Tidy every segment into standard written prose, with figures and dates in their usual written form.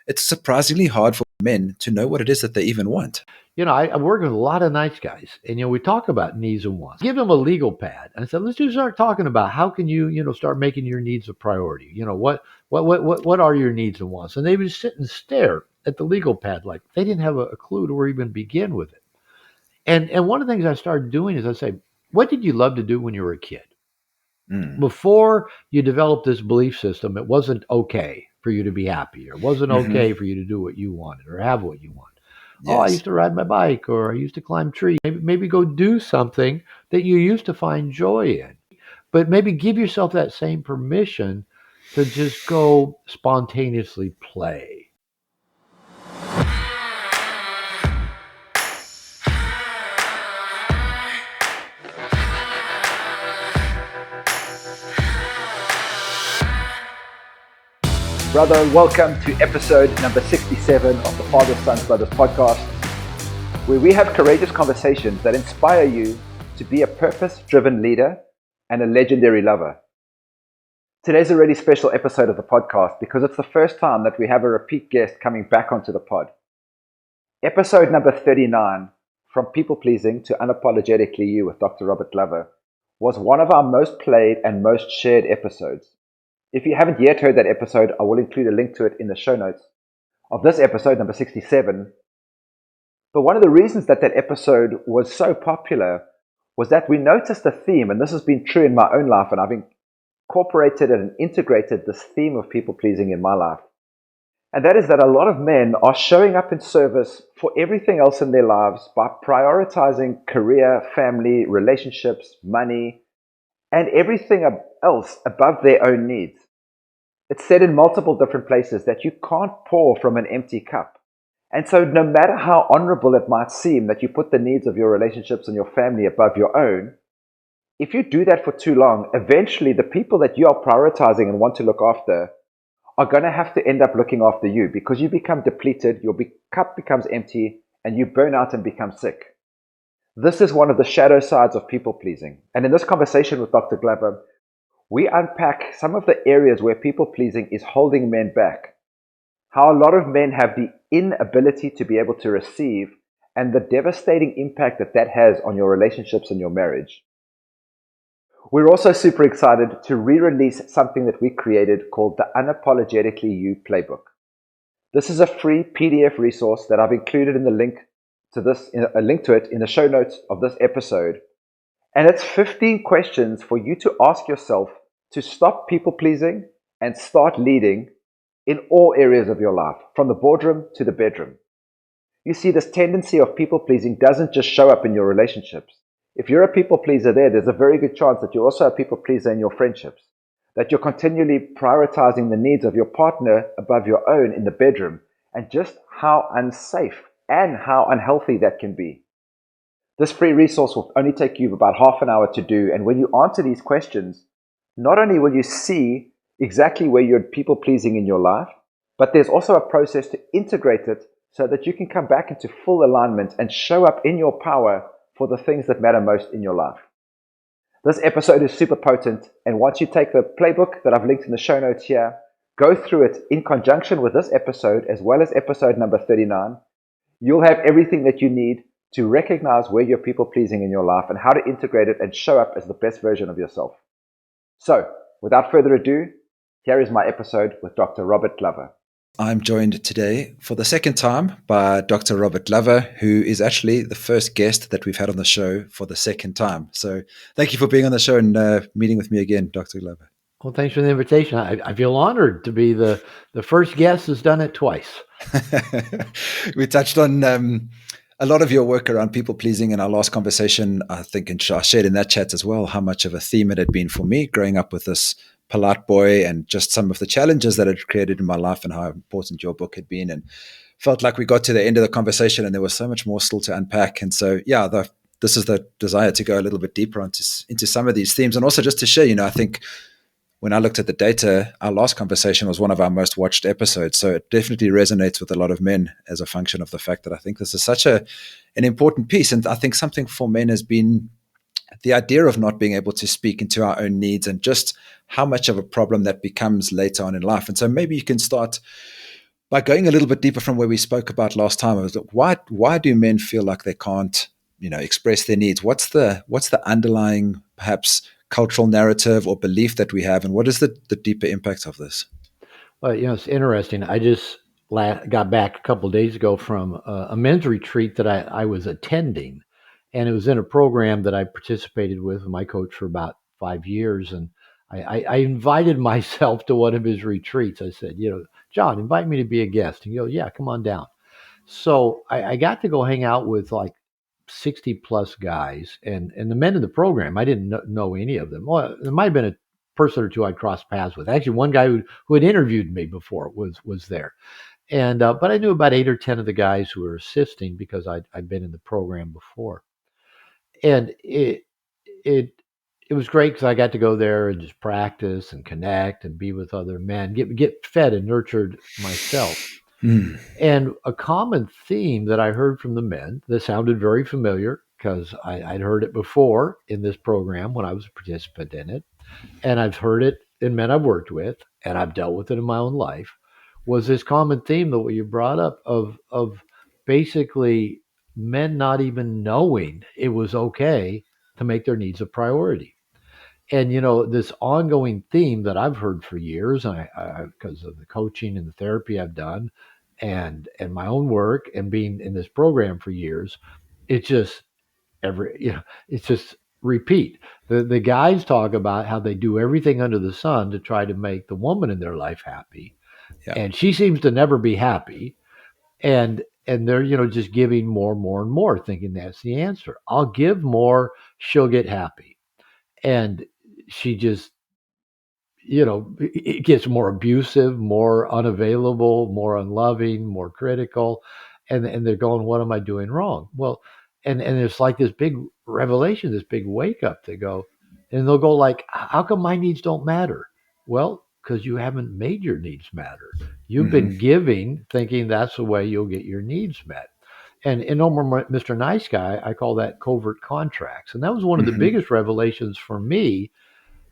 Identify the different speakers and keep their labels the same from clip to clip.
Speaker 1: it's surprisingly hard for men to know what it is that they even want.
Speaker 2: I work with a lot of nice guys, and we talk about needs and wants. Give them a legal pad, and I said, let's just start talking about how can you start making your needs a priority. What are your needs and wants? And they would sit and stare at the legal pad like they didn't have a clue to where even begin with it. And one of the things I started doing is I say, what did you love to do when you were a kid?
Speaker 1: Mm.
Speaker 2: Before you developed this belief system, it wasn't okay for you to be happy, or it wasn't
Speaker 1: Hmm.
Speaker 2: okay for you to do what you wanted or have what you want. Oh, I
Speaker 1: Yes.
Speaker 2: used to ride my bike, or I used to climb trees. Maybe go do something that you used to find joy in. But maybe give yourself that same permission to just go spontaneously play.
Speaker 3: Brother, welcome to episode number 67 of the Father, Sons, Brothers podcast, where we have courageous conversations that inspire you to be a purpose-driven leader and a legendary lover. Today's a really special episode of the podcast because it's the first time that we have a repeat guest coming back onto the pod. Episode number 39, From People Pleasing to Unapologetically You with Dr. Robert Glover, was one of our most played and most shared episodes. If you haven't yet heard that episode, I will include a link to it in the show notes of this episode, number 67. But one of the reasons that episode was so popular was that we noticed a theme, and this has been true in my own life, and I've incorporated and integrated this theme of people pleasing in my life. And that is that a lot of men are showing up in service for everything else in their lives by prioritizing career, family, relationships, money, and everything else above their own needs. It's said in multiple different places that you can't pour from an empty cup. And so no matter how honorable it might seem that you put the needs of your relationships and your family above your own, if you do that for too long, eventually the people that you are prioritizing and want to look after are going to have to end up looking after you because you become depleted, your cup becomes empty, and you burn out and become sick. This is one of the shadow sides of people pleasing. And in this conversation with Dr. Glover, we unpack some of the areas where people pleasing is holding men back. How a lot of men have the inability to be able to receive and the devastating impact that has on your relationships and your marriage. We're also super excited to re-release something that we created called the Unapologetically You Playbook. This is a free PDF resource that I've included in the link to it in the show notes of this episode. And it's 15 questions for you to ask yourself to stop people pleasing and start leading in all areas of your life, from the boardroom to the bedroom. You see, this tendency of people pleasing doesn't just show up in your relationships. If you're a people pleaser there's a very good chance that you're also a people pleaser in your friendships, that you're continually prioritizing the needs of your partner above your own in the bedroom, and just how unsafe and how unhealthy that can be. This free resource will only take you about half an hour to do, and when you answer these questions, not only will you see exactly where you're people pleasing in your life, but there's also a process to integrate it so that you can come back into full alignment and show up in your power for the things that matter most in your life. This episode is super potent, and once you take the playbook that I've linked in the show notes here, go through it in conjunction with this episode as well as episode number 39, you'll have everything that you need to recognize where you're people pleasing in your life and how to integrate it and show up as the best version of yourself. So, without further ado, here is my episode with Dr. Robert Glover.
Speaker 1: I'm joined today for the second time by Dr. Robert Glover, who is actually the first guest that we've had on the show for the second time. So thank you for being on the show and meeting with me again, Dr. Glover.
Speaker 2: Well, thanks for the invitation. I feel honored to be the first guest who's done it twice.
Speaker 1: We touched on a lot of your work around people pleasing in our last conversation. I think I shared in that chat as well how much of a theme it had been for me growing up with this polite boy, and just some of the challenges that it created in my life and how important your book had been. And felt like we got to the end of the conversation and there was so much more still to unpack. And so, yeah, this is the desire to go a little bit deeper into some of these themes, and also just to share, I think when I looked at the data, our last conversation was one of our most watched episodes. So it definitely resonates with a lot of men as a function of the fact that I think this is such an important piece. And I think something for men has been the idea of not being able to speak into our own needs and just how much of a problem that becomes later on in life. And so maybe you can start By going a little bit deeper from where we spoke about last time, I was like, why do men feel like they can't, express their needs? What's the underlying perhaps cultural narrative or belief that we have, and what is the deeper impact of this?
Speaker 2: Well, it's interesting. I just got back a couple of days ago from a men's retreat that I was attending, and it was in a program that I participated with my coach for about 5 years. And I invited myself to one of his retreats. I said, John, invite me to be a guest. And he goes, yeah, come on down. So I got to go hang out with like 60 plus guys, and the men in the program, I didn't know any of them. Well, there might have been a person or two I crossed paths with. Actually, one guy who had interviewed me before was there. And but I knew about 8 or 10 of the guys who were assisting because I'd been in the program before. And it it was great because I got to go there and just practice and connect and be with other men, get fed and nurtured myself.
Speaker 1: Mm.
Speaker 2: And a common theme that I heard from the men that sounded very familiar because I'd heard it before in this program when I was a participant in it, and I've heard it in men I've worked with, and I've dealt with it in my own life, was this common theme that what you brought up of basically men not even knowing it was okay to make their needs a priority. And this ongoing theme that I've heard for years, and I because of the coaching and the therapy I've done, and my own work, and being in this program for years, it's just it's just repeat. The guys talk about how they do everything under the sun to try to make the woman in their life happy,
Speaker 1: Yeah.
Speaker 2: and she seems to never be happy, and they're just giving more, more, and more, thinking that's the answer. I'll give more, she'll get happy, and she just it gets more abusive, more unavailable, more unloving, more critical, and they're going, "What am I doing wrong?" Well, and it's like this big revelation, this big wake up. They go, and they'll go like, "How come my needs don't matter?" Well, because you haven't made your needs matter. You've
Speaker 1: Mm-hmm.
Speaker 2: been giving, thinking that's the way you'll get your needs met. And in Omar Mr. Nice Guy, I call that covert contracts, and that was one of the
Speaker 1: Mm-hmm.
Speaker 2: biggest revelations for me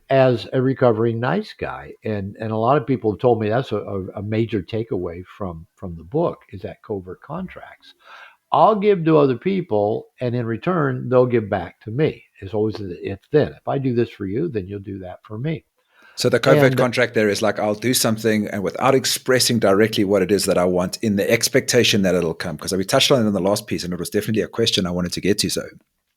Speaker 2: as a recovering nice guy. And a lot of people have told me that's a major takeaway from the book is that covert contracts. I'll give to other people, and in return, they'll give back to me. It's always if then. If I do this for you, then you'll do that for me.
Speaker 1: So the covert
Speaker 2: And
Speaker 1: contract there is like I'll do something and without expressing directly what it is that I want in the expectation that it'll come. Because we touched on it in the last piece and it was definitely a question I wanted to get to. So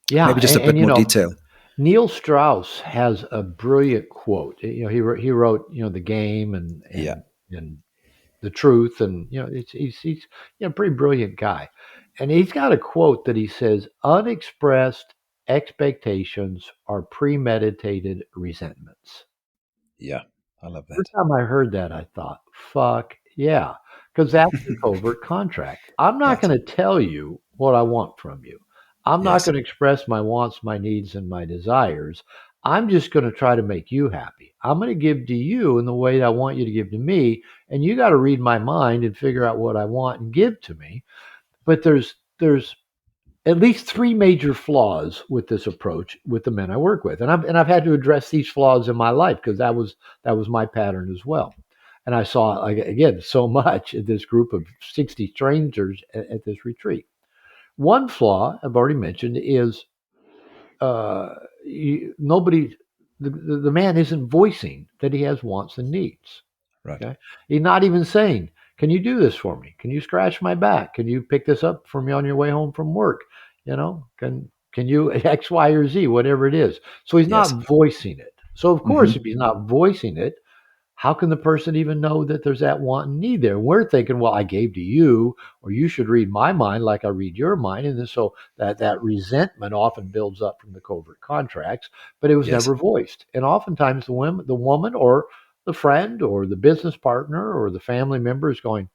Speaker 2: yeah,
Speaker 1: maybe just a
Speaker 2: and
Speaker 1: bit more detail.
Speaker 2: Neil Strauss has a brilliant quote. He wrote The Game and
Speaker 1: Yeah.
Speaker 2: and The Truth, and he's a pretty brilliant guy, and he's got a quote that he says, "Unexpressed expectations are premeditated resentments."
Speaker 1: Yeah. I love that.
Speaker 2: First time I heard that, I thought, "Fuck yeah," because that's the covert contract. I'm not
Speaker 1: Right.
Speaker 2: going to tell you what I want from you. I'm not
Speaker 1: Yes.
Speaker 2: going to express my wants, my needs, and my desires. I'm just going to try to make you happy. I'm going to give to you in the way that I want you to give to me, and you got to read my mind and figure out what I want and give to me. But there's at least three major flaws with this approach with the men I work with, and I've had to address these flaws in my life because that was my pattern as well. And I saw like, again so much in this group of 60 strangers at this retreat. One flaw I've already mentioned is uh, nobody, the man isn't voicing that he has wants and needs.
Speaker 1: Right.
Speaker 2: Okay, he's not even saying, "Can you do this for me? Can you scratch my back? Can you pick this up for me on your way home from work? Can you X, Y, or Z, whatever it is?" So he's
Speaker 1: Yes.
Speaker 2: not voicing it. So of
Speaker 1: Mm-hmm.
Speaker 2: course, if he's not voicing it, how can the person even know that there's that want and need there? We're thinking, well, I gave to you, or you should read my mind like I read your mind. And then so that resentment often builds up from the covert contracts, but it was
Speaker 1: Yes.
Speaker 2: never voiced. And oftentimes the woman or the friend or the business partner or the family member is going,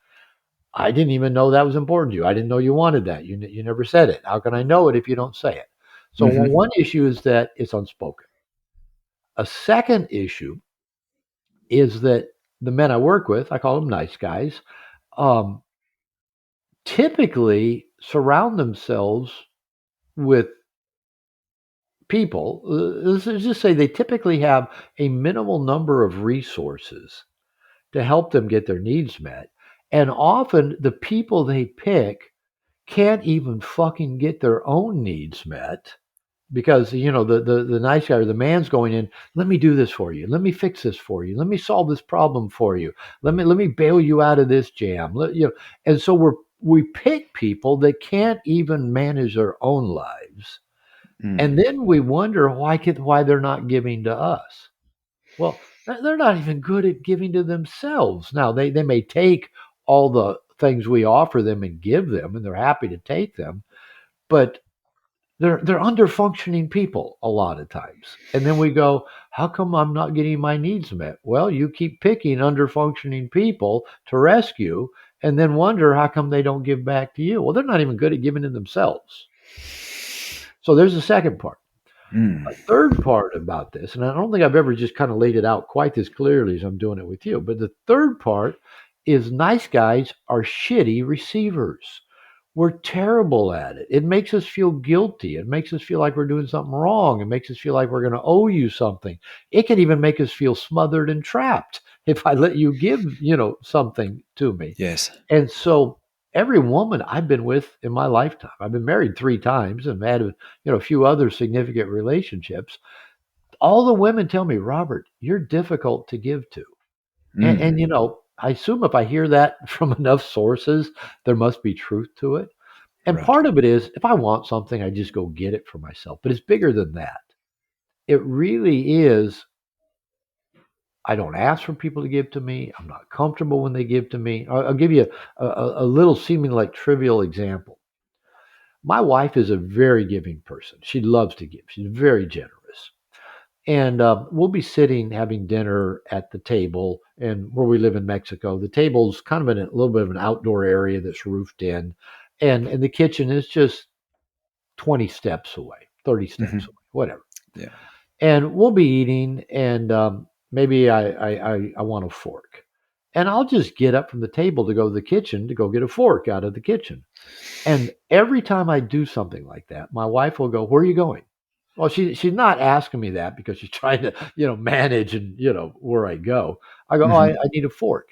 Speaker 2: "I didn't even know that was important to you. I didn't know you wanted that. You never said it. How can I know it if you don't say it?" So
Speaker 1: Mm-hmm.
Speaker 2: one issue is that it's unspoken. A second issue is that the men I work with, I call them nice guys, um, typically surround themselves with people. Let's just say they typically have a minimal number of resources to help them get their needs met. And often the people they pick can't even fucking get their own needs met because the nice guy or the man's going in, let me do this for you, let me fix this for you, let me solve this problem for you, let me bail you out of this jam. And so we pick people that can't even manage their own lives, and
Speaker 1: Mm.
Speaker 2: then we wonder why they're not giving to us. Well, they're not even good at giving to themselves. Now they may take all the things we offer them and give them, and they're happy to take them, but they're under functioning people a lot of times. And then we go, how come I'm not getting my needs met? Well, you keep picking under functioning people to rescue and then wonder how come they don't give back to you. Well, they're not even good at giving to themselves. So there's the second part.
Speaker 1: Mm.
Speaker 2: A third part about this, and I don't think I've ever just kind of laid it out quite as clearly as I'm doing it with you, but the third part is nice guys are shitty receivers. We're terrible at it. It makes us feel guilty. It makes us feel like we're doing something wrong. It makes us feel like we're going to owe you something. It can even make us feel smothered and trapped if I let you give, something to me.
Speaker 1: Yes.
Speaker 2: And so every woman I've been with in my lifetime, I've been married 3 times and had a few other significant relationships. All the women tell me, Robert, you're difficult to give to. And
Speaker 1: Mm.
Speaker 2: I assume if I hear that from enough sources, there must be truth to it. And
Speaker 1: Right.
Speaker 2: part of it is if I want something, I just go get it for myself. But it's bigger than that. It really is. I don't ask for people to give to me. I'm not comfortable when they give to me. I'll give you a little seeming like trivial example. My wife is a very giving person. She loves to give. She's very generous. And we'll be sitting having dinner at the table. And where we live in Mexico, the table's kind of in a little bit of an outdoor area that's roofed in. And the kitchen is just 20 steps away, 30 steps
Speaker 1: Hmm.
Speaker 2: away, whatever.
Speaker 1: Yeah.
Speaker 2: And we'll be eating, and maybe I want a fork. And I'll just get up from the table to go to the kitchen to go get a fork out of the kitchen. And every time I do something like that, my wife will go, "Where are you going?" Well, she's not asking me that because she's trying to, manage and, where I go. I go, "Oh, I,
Speaker 1: Hmm.
Speaker 2: I need a fork."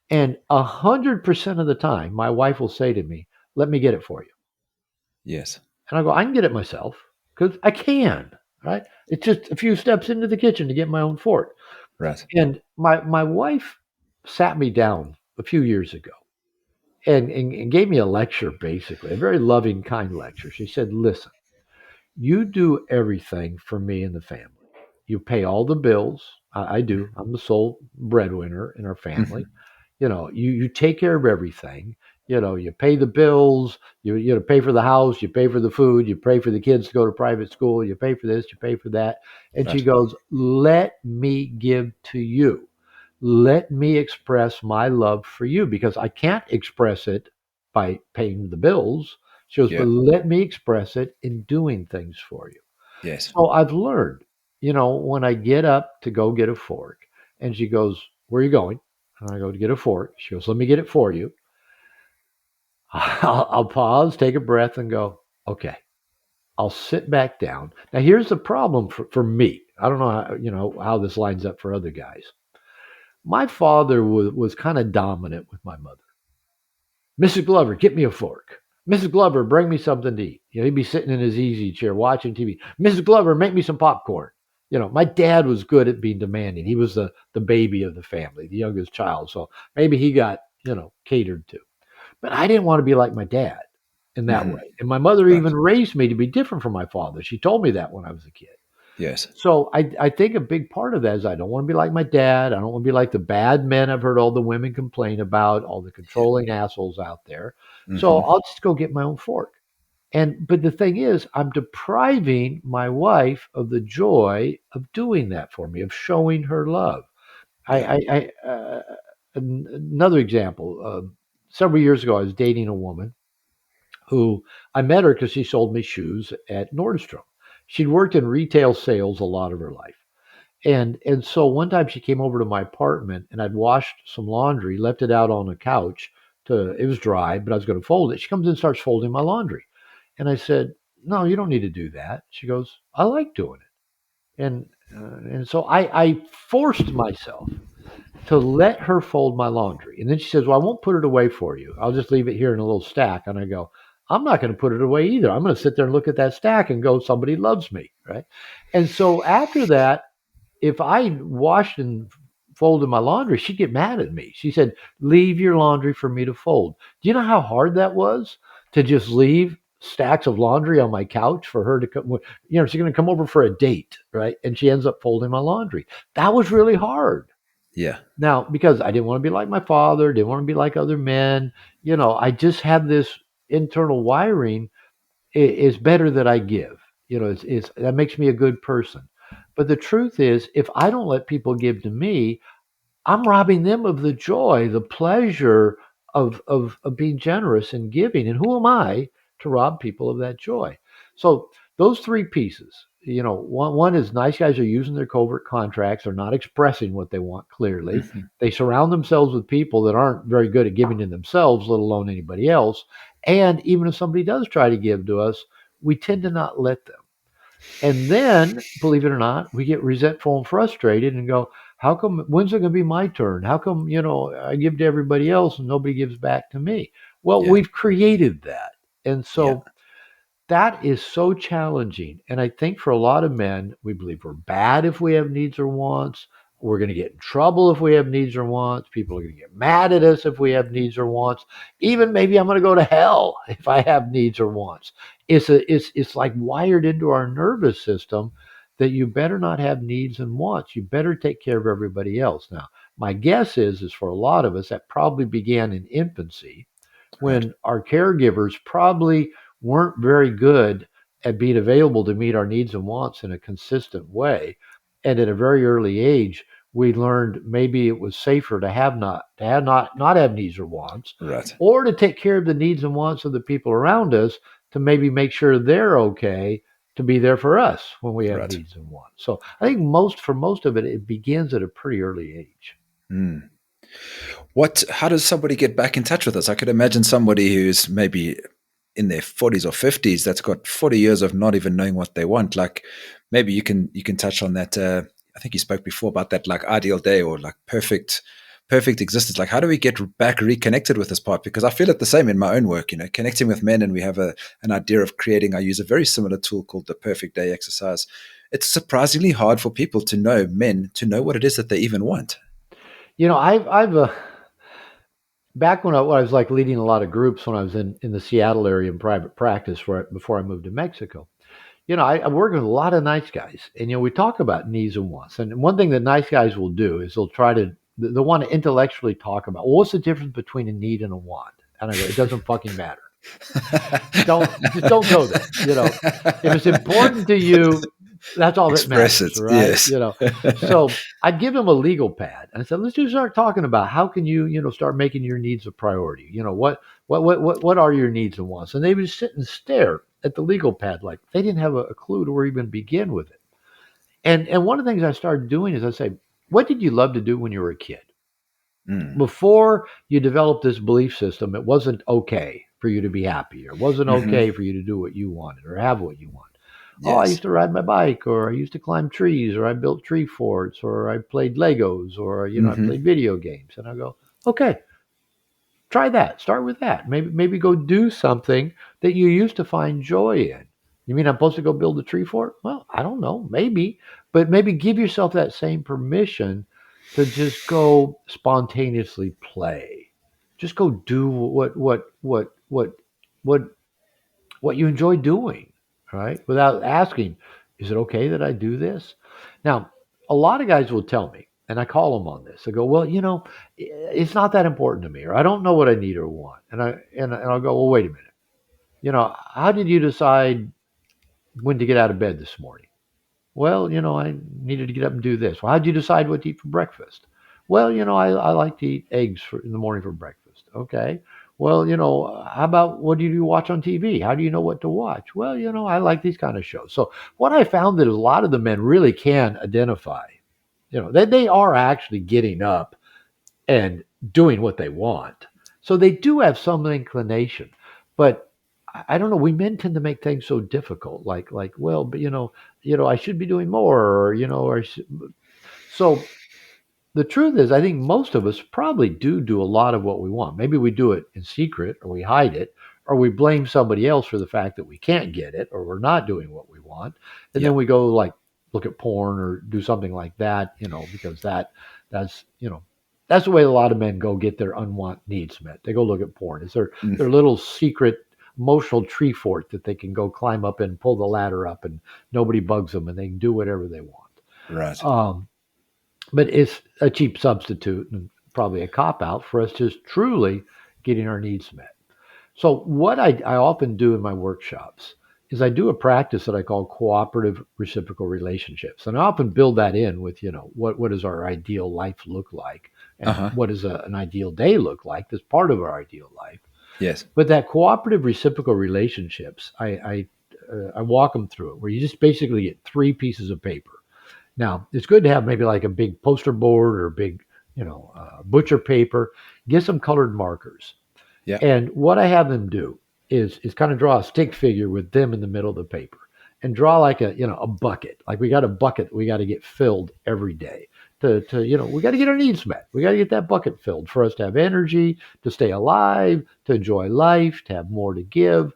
Speaker 2: And 100% of the time, my wife will say to me, "Let me get it for you."
Speaker 1: Yes.
Speaker 2: And I go, "I can get it myself because I can, right? It's just a few steps into the kitchen to get my own fork."
Speaker 1: Right.
Speaker 2: And my wife sat me down a few years ago and gave me a lecture, basically, a very loving, kind lecture. She said, "Listen, you do everything for me and the family. You pay all the bills. I do. I'm the sole breadwinner in our family.
Speaker 1: Hmm.
Speaker 2: You take care of everything. You pay the bills, you pay for the house, you pay for the food, you pay for the kids to go to private school, you pay for this, you pay for that." And she
Speaker 1: Right.
Speaker 2: goes, "Let me give to you. Let me express my love for you because I can't express it by paying the bills." She goes, "But
Speaker 1: Yeah.
Speaker 2: let me express it in doing things for you."
Speaker 1: Yes.
Speaker 2: So I've learned, when I get up to go get a fork, and she goes, "Where are you going?" And I go to get a fork. She goes, "Let me get it for you." I'll pause, take a breath, and go, "Okay." I'll sit back down. Now, here's the problem for me. I don't know how this lines up for other guys. My father was kind of dominant with my mother. "Mrs. Glover, get me a fork. Mrs. Glover, bring me something to eat." He'd be sitting in his easy chair watching TV. "Mrs. Glover, make me some popcorn." My dad was good at being demanding. He was the baby of the family, the youngest child. So maybe he got, catered to. But I didn't want to be like my dad in that
Speaker 1: Hmm.
Speaker 2: way. And my mother
Speaker 1: Right.
Speaker 2: even raised me to be different from my father. She told me that when I was a kid.
Speaker 1: Yes.
Speaker 2: So I think a big part of that is I don't want to be like my dad. I don't want to be like the bad men I've heard all the women complain about, all the
Speaker 1: Yeah.
Speaker 2: controlling assholes out there. So
Speaker 1: Hmm.
Speaker 2: I'll just go get my own fork. But the thing is, I'm depriving my wife of the joy of doing that for me, of showing her love.
Speaker 1: Yeah.
Speaker 2: Another example. Several years ago, I was dating a woman who I met her because she sold me shoes at Nordstrom. She'd worked in retail sales a lot of her life. And so one time she came over to my apartment and I'd washed some laundry, left it out on the couch it was dry, but I was going to fold it. She comes in and starts folding my laundry. And I said, "No, you don't need to do that." She goes, "I like doing it." And so I forced myself. to let her fold my laundry. And then she says, "Well, I won't put it away for you. I'll just leave it here in a little stack." And I go, "I'm not going to put it away either. I'm going to sit there and look at that stack and go, somebody loves me." Right. And so after that, if I washed and folded my laundry, she'd get mad at me. She said, "Leave your laundry for me to fold." Do you know how hard that was to just leave stacks of laundry on my couch for her to come? She's going to come over for a date, right? And she ends up folding my laundry. That was really hard.
Speaker 1: Yeah.
Speaker 2: Now, because I didn't want to be like my father, didn't want to be like other men, I just had this internal wiring. It's better that I give. It's that makes me a good person. But the truth is, if I don't let people give to me, I'm robbing them of the joy, the pleasure of being generous and giving. And who am I to rob people of that joy? So those three pieces, one is nice guys are using their covert contracts, are not expressing what they want clearly.
Speaker 1: Hmm.
Speaker 2: They surround themselves with people that aren't very good at giving to themselves, let alone anybody else. And even if somebody does try to give to us, we tend to not let them. And then, believe it or not, we get resentful and frustrated and go, "How come, when's it going to be my turn? How come, I give to everybody else and nobody gives back to me?" Well,
Speaker 1: Yeah.
Speaker 2: we've created that. And
Speaker 1: Yeah.
Speaker 2: so that is so challenging. And I think for a lot of men, we believe we're bad if we have needs or wants. We're going to get in trouble if we have needs or wants. People are going to get mad at us if we have needs or wants. Even maybe I'm going to go to hell if I have needs or wants. It's like wired into our nervous system that you better not have needs and wants. You better take care of everybody else. Now, my guess is for a lot of us that probably began in infancy
Speaker 1: Right.
Speaker 2: when our caregivers probably weren't very good at being available to meet our needs and wants in a consistent way. And at a very early age, we learned maybe it was safer to not have needs or wants,
Speaker 1: Right.
Speaker 2: or to take care of the needs and wants of the people around us to maybe make sure they're okay to be there for us when we have
Speaker 1: Right.
Speaker 2: needs and wants. So I think most of it, it begins at a pretty early age.
Speaker 1: Mm. How does somebody get back in touch with us? I could imagine somebody who's maybe in their 40s or 50s that's got 40 years of not even knowing what they want. Like maybe you can touch on that. I think you spoke before about that, like ideal day or like perfect existence. Like how do we get back reconnected with this part? Because I feel it the same in my own work, connecting with men, and we have an idea of creating. I use a very similar tool called the perfect day exercise. It's surprisingly hard for people to know, men, to know what it is that they even want.
Speaker 2: I've back when I was like leading a lot of groups when I was in the Seattle area in private practice before I moved to Mexico. I work with a lot of nice guys, and we talk about needs and wants. And one thing that nice guys will do is they'll want to intellectually talk about, well, what's the difference between a need and a want. And I go, it doesn't fucking matter. Don't go there. If it's important to you, that's all that
Speaker 1: Express
Speaker 2: matters,
Speaker 1: it.
Speaker 2: right?
Speaker 1: Yes.
Speaker 2: So I'd give them a legal pad and I said, let's just start talking about how can you, start making your needs a priority. What are your needs and wants? And they would sit and stare at the legal pad like they didn't have a clue to where even begin with it. And one of the things I started doing is I say, what did you love to do when you were a kid?
Speaker 1: Mm.
Speaker 2: Before you developed this belief system, it wasn't okay for you to be happy, or it wasn't
Speaker 1: Hmm.
Speaker 2: okay for you to do what you wanted or have what you want. Oh, I
Speaker 1: Yes.
Speaker 2: used to ride my bike, or I used to climb trees, or I built tree forts, or I played Legos, or I
Speaker 1: Hmm.
Speaker 2: played video games. And I go, okay, try that. Start with that. Maybe go do something that you used to find joy in. You mean I'm supposed to go build a tree fort? Well, I don't know, maybe, but maybe give yourself that same permission to just go spontaneously play. Just go do what what you enjoy doing, right? Without asking, is it okay that I do this? Now, a lot of guys will tell me, and I call them on this. I go, well, it's not that important to me, or I don't know what I need or want. And I'll go, well, wait a minute. How did you decide when to get out of bed this morning? Well, I needed to get up and do this. Well, how'd you decide what to eat for breakfast? Well, I like to eat eggs in the morning for breakfast. Okay. Well, how about what do you watch on TV? How do you know what to watch? Well, I like these kind of shows. So what I found that a lot of the men really can identify, they are actually getting up and doing what they want. So they do have some inclination, but I don't know. We men tend to make things so difficult. Well, but I should be doing more, or so. the truth is, I think most of us probably do a lot of what we want. Maybe we do it in secret, or we hide it, or we blame somebody else for the fact that we can't get it, or we're not doing what we want. And
Speaker 1: Yeah.
Speaker 2: then we go like look at porn or do something like that, because that's, that's the way a lot of men go get their unwanted needs met. They go look at porn. It's
Speaker 1: Mm,
Speaker 2: their little secret emotional tree fort that they can go climb up and pull the ladder up, and nobody bugs them, and they can do whatever they want.
Speaker 1: right.
Speaker 2: But it's a cheap substitute and probably a cop out for us just truly getting our needs met. So, what I often do in my workshops is I do a practice that I call cooperative reciprocal relationships. And I often build that in with, what does our ideal life look like?
Speaker 1: Uh
Speaker 2: And
Speaker 1: huh.
Speaker 2: what does an ideal day look like that's part of our ideal life?
Speaker 1: Yes.
Speaker 2: But that cooperative reciprocal relationships, I walk them through it, where you just basically get three pieces of paper. Now, it's good to have maybe like a big poster board or a big, butcher paper. Get some colored markers.
Speaker 1: Yeah.
Speaker 2: And what I have them do is kind of draw a stick figure with them in the middle of the paper, and draw like a bucket. Like we got a bucket we got to get filled every day. We got to get our needs met. We got to get that bucket filled for us to have energy, to stay alive, to enjoy life, to have more to give.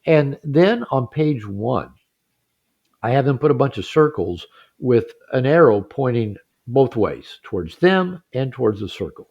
Speaker 2: And then on page one, I have them put a bunch of circles with an arrow pointing both ways, towards them and towards the circle.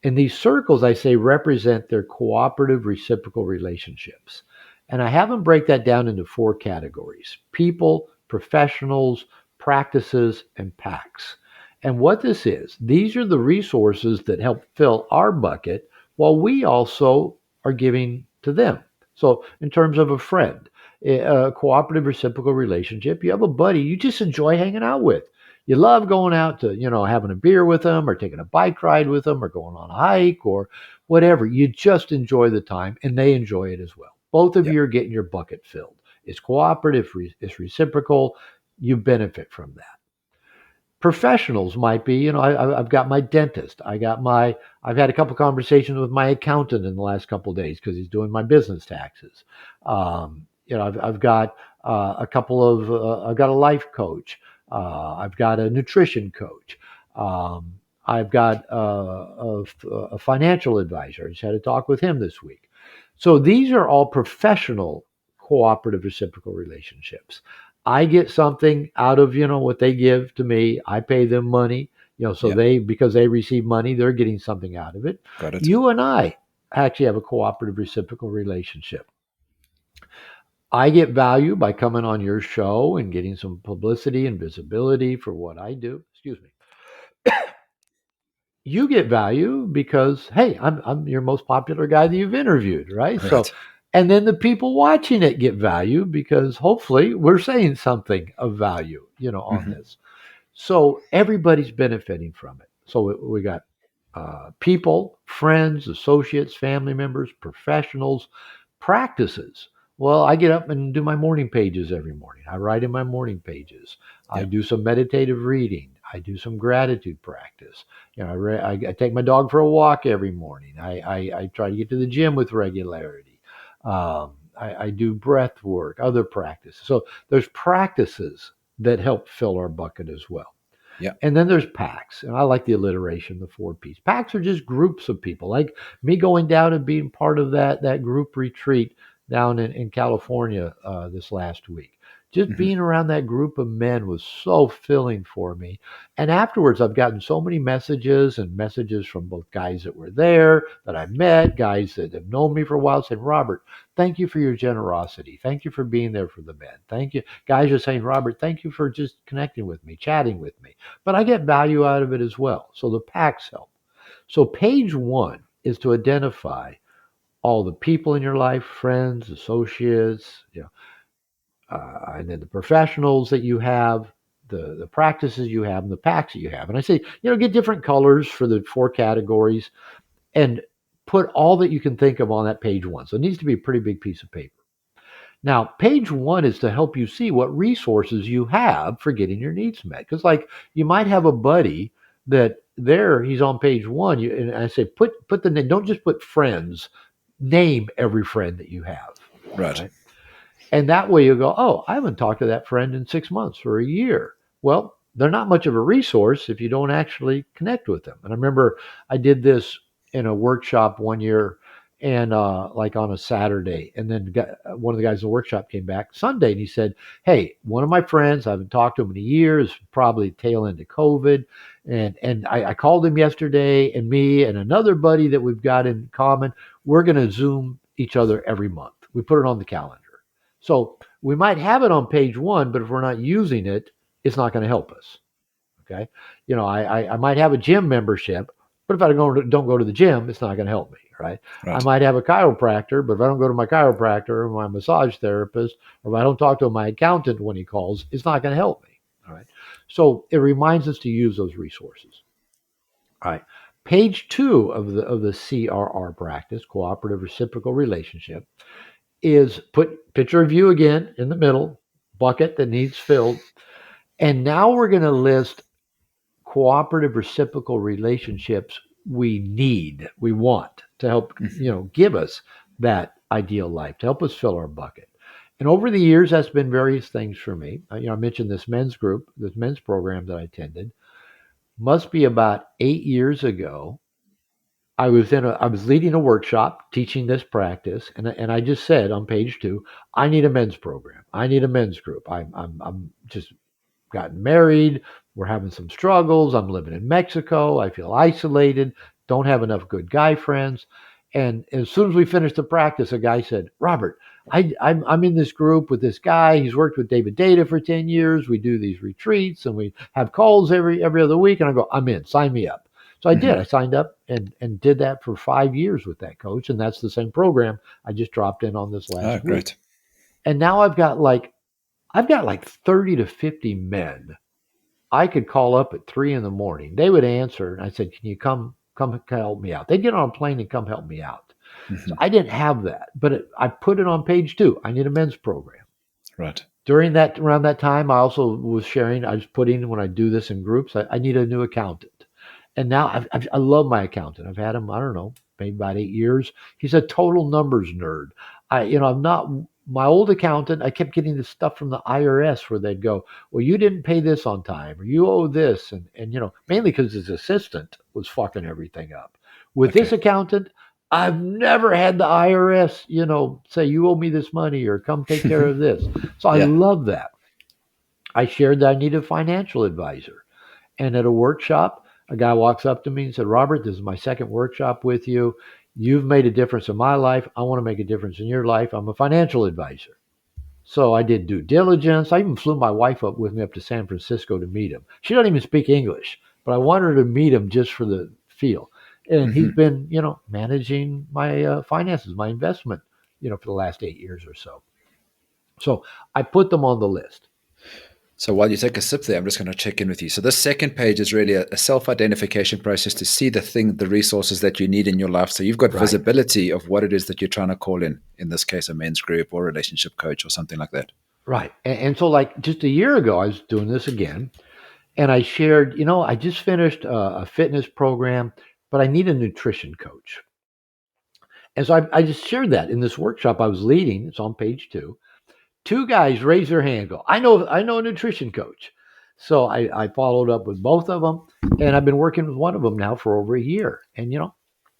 Speaker 2: And these circles, I say, represent their cooperative reciprocal relationships. And I have them break that down into four categories: people, professionals, practices, and packs. And what this is, these are the resources that help fill our bucket while we also are giving to them. So, in terms of a friend, a cooperative reciprocal relationship, you have a buddy you just enjoy hanging out with. You love going out to, having a beer with them, or taking a bike ride with them, or going on a hike, or whatever. You just enjoy the time, and they enjoy it as well. Both of
Speaker 1: Yeah.
Speaker 2: you are getting your bucket filled. It's cooperative, it's reciprocal. You benefit from that. Professionals might be, I've got my dentist. I've had a couple conversations with my accountant in the last couple of days because he's doing my business taxes. I've got I've got a life coach. I've got a nutrition coach. I've got a financial advisor. I just had a talk with him this week. So these are all professional cooperative reciprocal relationships. I get something out of, what they give to me. I pay them money, so
Speaker 1: Yeah.
Speaker 2: because they receive money, they're getting something out of it.
Speaker 1: Got it.
Speaker 2: You and I actually have a cooperative reciprocal relationship. I get value by coming on your show and getting some publicity and visibility for what I do. Excuse me. You get value because, hey, I'm your most popular guy that you've interviewed, right? So,
Speaker 1: Right.
Speaker 2: and then the people watching it get value because hopefully we're saying something of value, on
Speaker 1: Hmm.
Speaker 2: this. So everybody's benefiting from it. So we got people, friends, associates, family members, professionals, practices. Well, I get up and do my morning pages every morning. I write in my morning pages. I
Speaker 1: Yeah.
Speaker 2: do some meditative reading. I do some gratitude practice. I take my dog for a walk every morning. I try to get to the gym with regularity. I do breath work, other practices. So there's practices that help fill our bucket as well.
Speaker 1: Yeah.
Speaker 2: And then there's packs. And I like the alliteration, the four P's. Packs are just groups of people. Like me going down and being part of that group retreat down in California this last week. Just
Speaker 1: Hmm.
Speaker 2: being around that group of men was so filling for me. And afterwards, I've gotten so many messages from both guys that were there that I met, guys that have known me for a while, saying, Robert, thank you for your generosity. Thank you for being there for the men. Thank you. Guys are saying, Robert, thank you for just connecting with me, chatting with me. But I get value out of it as well. So the packs help. So page one is to identify all the people in your life, friends, associates, and then the professionals that you have, the practices you have, and the packs that you have. And I say, get different colors for the four categories, and put all that you can think of on that page one. So it needs to be a pretty big piece of paper. Now, page one is to help you see what resources you have for getting your needs met. Because, like, you might have a buddy that he's on page one. And I say, put the name. Don't just put friends. Name every friend that you have.
Speaker 1: Right.
Speaker 2: Right. And that way you go, oh, I haven't talked to that friend in 6 months or a year. Well, they're not much of a resource if you don't actually connect with them. And I remember I did this in a workshop one year, and like on a Saturday, and then one of the guys in the workshop came back Sunday, and he said, "Hey, one of my friends, I haven't talked to him in a year, is probably tail end of COVID, and I called him yesterday, and me and another buddy that we've got in common, we're going to Zoom each other every month. We put it on the calendar. So we might have it on page one, but if we're not using it, it's not going to help us." Okay. I might have a gym membership, but if I don't go to the gym, it's not going to help me. Right. I
Speaker 1: Right.
Speaker 2: might have a chiropractor, but if I don't go to my chiropractor or my massage therapist, or if I don't talk to my accountant when he calls, it's not going to help me. All right. So it reminds us to use those resources. All right. Page two of the CRR practice, cooperative reciprocal relationship, is put picture of you again in the middle, bucket that needs filled. And now we're going to list cooperative reciprocal relationships we want to help, give us that ideal life, to help us fill our bucket. And over the years, that's been various things for me. I mentioned this men's group, this men's program that I attended. Must be about 8 years ago. I was leading a workshop teaching this practice, and I just said on page two, I need a men's program. I need a men's group. I'm just gotten married. We're having some struggles. I'm living in Mexico. I feel isolated. Don't have enough good guy friends. And as soon as we finished the practice, a guy said, "Robert, I'm in this group with this guy. He's worked with David Data for 10 years. We do these retreats and we have calls every other week." And I go, "I'm in. Sign me up." So I did. I signed up and did that for 5 years with that coach. And that's the same program I just dropped in on this last week.
Speaker 1: Great.
Speaker 2: And now I've got like 30 to 50 men I could call up at 3 in the morning. They would answer, and I said, "Can you come help me out?" They'd get on a plane and come help me out. So I didn't have that, but I put it on page two. I need a men's program.
Speaker 1: Right.
Speaker 2: Around that time, I also was sharing. I was putting, when I do this in groups, I need a new accountant. And now I love my accountant. I've had him, I don't know, maybe about 8 years. He's a total numbers nerd. I'm not my old accountant. I kept getting this stuff from the IRS where they'd go, "Well, you didn't pay this on time, or you owe this," and mainly because his assistant was fucking everything up. With this accountant, I've never had the IRS, say, "You owe me this money," or "Come take care of this." So I love that. I shared that I need a financial advisor. And at a workshop, a guy walks up to me and said, "Robert, this is my second workshop with you. You've made a difference in my life. I want to make a difference in your life. I'm a financial advisor." So I did due diligence. I even flew my wife up with me up to San Francisco to meet him. She doesn't even speak English, but I wanted her to meet him just for the feel. And he's been, managing my finances, my investment, for the last 8 years or so. So I put them on the list.
Speaker 1: So while you take a sip there, I'm just going to check in with you. So this second page is really a self-identification process to see the resources that you need in your life. So you've got visibility of what it is that you're trying to call in this case, a men's group or relationship coach or something like that.
Speaker 2: Right. And so like just a year ago, I was doing this again, and I shared, I just finished a fitness program, but I need a nutrition coach. And so I just shared that in this workshop I was leading. It's on page two. Two guys raised their hand, go, I know a nutrition coach. So I followed up with both of them, and I've been working with one of them now for over a year. And,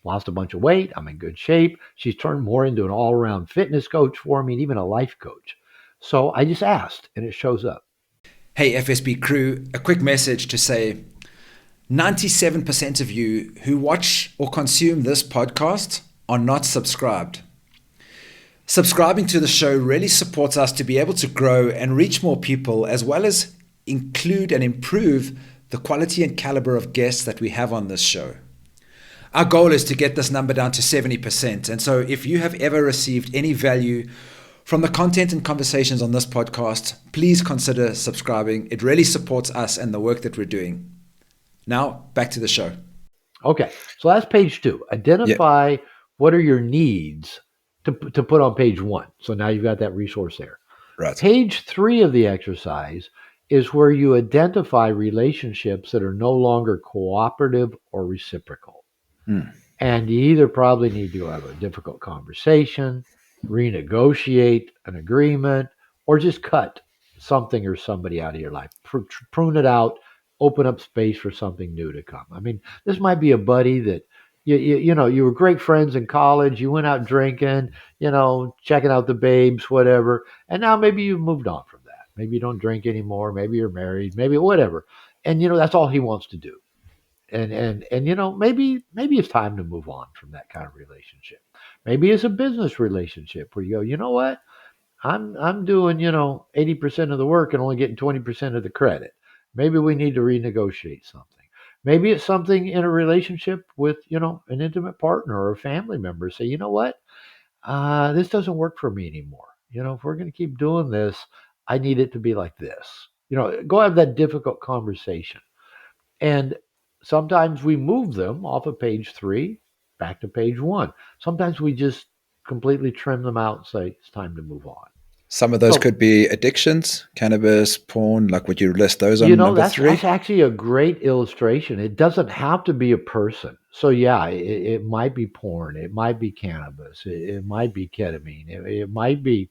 Speaker 2: lost a bunch of weight. I'm in good shape. She's turned more into an all-around fitness coach for me, and even a life coach. So I just asked, and it shows up.
Speaker 1: Hey, FSB crew, a quick message to say 97% of you who watch or consume this podcast are not subscribed. Subscribing to the show really supports us to be able to grow and reach more people, as well as include and improve the quality and caliber of guests that we have on this show. Our goal is to get this number down to 70%. And so if you have ever received any value from the content and conversations on this podcast, please consider subscribing. It really supports us and the work that we're doing. Now, back to the show.
Speaker 2: Okay, so that's page two. Identify what are your needs to put on page one. So now you've got that resource there.
Speaker 1: Right.
Speaker 2: Page three of the exercise is where you identify relationships that are no longer cooperative or reciprocal. And you either probably need to have a difficult conversation, renegotiate an agreement, or just cut something or somebody out of your life. Prune it out, open up space for something new to come. I mean, this might be a buddy that you were great friends in college. You went out drinking, checking out the babes, whatever, and now maybe you've moved on from that. Maybe you don't drink anymore. Maybe you're married. Maybe whatever, and that's all he wants to do. And maybe it's time to move on from that kind of relationship. Maybe it's a business relationship where you go, you know what? I'm doing, 80% of the work and only getting 20% of the credit. Maybe we need to renegotiate something. Maybe it's something in a relationship with, an intimate partner or a family member. Say, you know what? This doesn't work for me anymore. If we're going to keep doing this, I need it to be like this. Go have that difficult conversation. And sometimes we move them off of page 3 back to page 1. Sometimes we just completely trim them out and say it's time to move on.
Speaker 1: Some of those
Speaker 2: So,
Speaker 1: could be addictions, cannabis, porn. Like, would you list those on number
Speaker 2: that's
Speaker 1: 3?
Speaker 2: actually a great illustration. It doesn't have to be a person. So yeah, it might be porn, it might be cannabis, it might be ketamine, it might be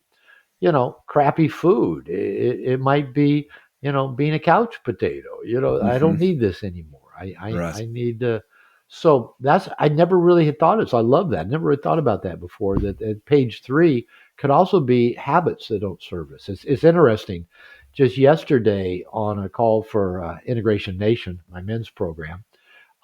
Speaker 2: crappy food. It might be, being a couch potato. I
Speaker 1: Mm-hmm.
Speaker 2: don't need this anymore.
Speaker 1: Right.
Speaker 2: I need to. So I never really had thought of it. So I love that. Never had thought about that before. That at page 3 could also be habits that don't serve us. It's interesting. Just yesterday on a call for Integration Nation, my men's program,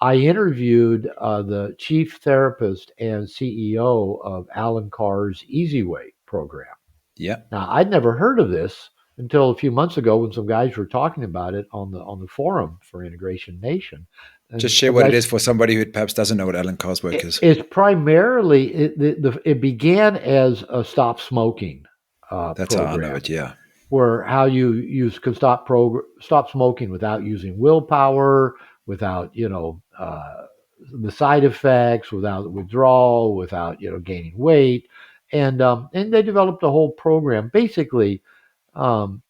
Speaker 2: I interviewed the chief therapist and CEO of Alan Carr's Easy Way program.
Speaker 1: Yeah.
Speaker 2: Now, I'd never heard of this until a few months ago when some guys were talking about it on the forum for Integration Nation,
Speaker 1: Just
Speaker 2: and
Speaker 1: share
Speaker 2: some
Speaker 1: what it
Speaker 2: guys.
Speaker 1: is for somebody who perhaps doesn't know what Alan Carr's work is.
Speaker 2: It's primarily it began as a stop smoking
Speaker 1: That's how I know
Speaker 2: program,
Speaker 1: it. Yeah.
Speaker 2: where how you can stop smoking without using willpower, without the side effects, without withdrawal, without gaining weight, and they developed a whole program basically um,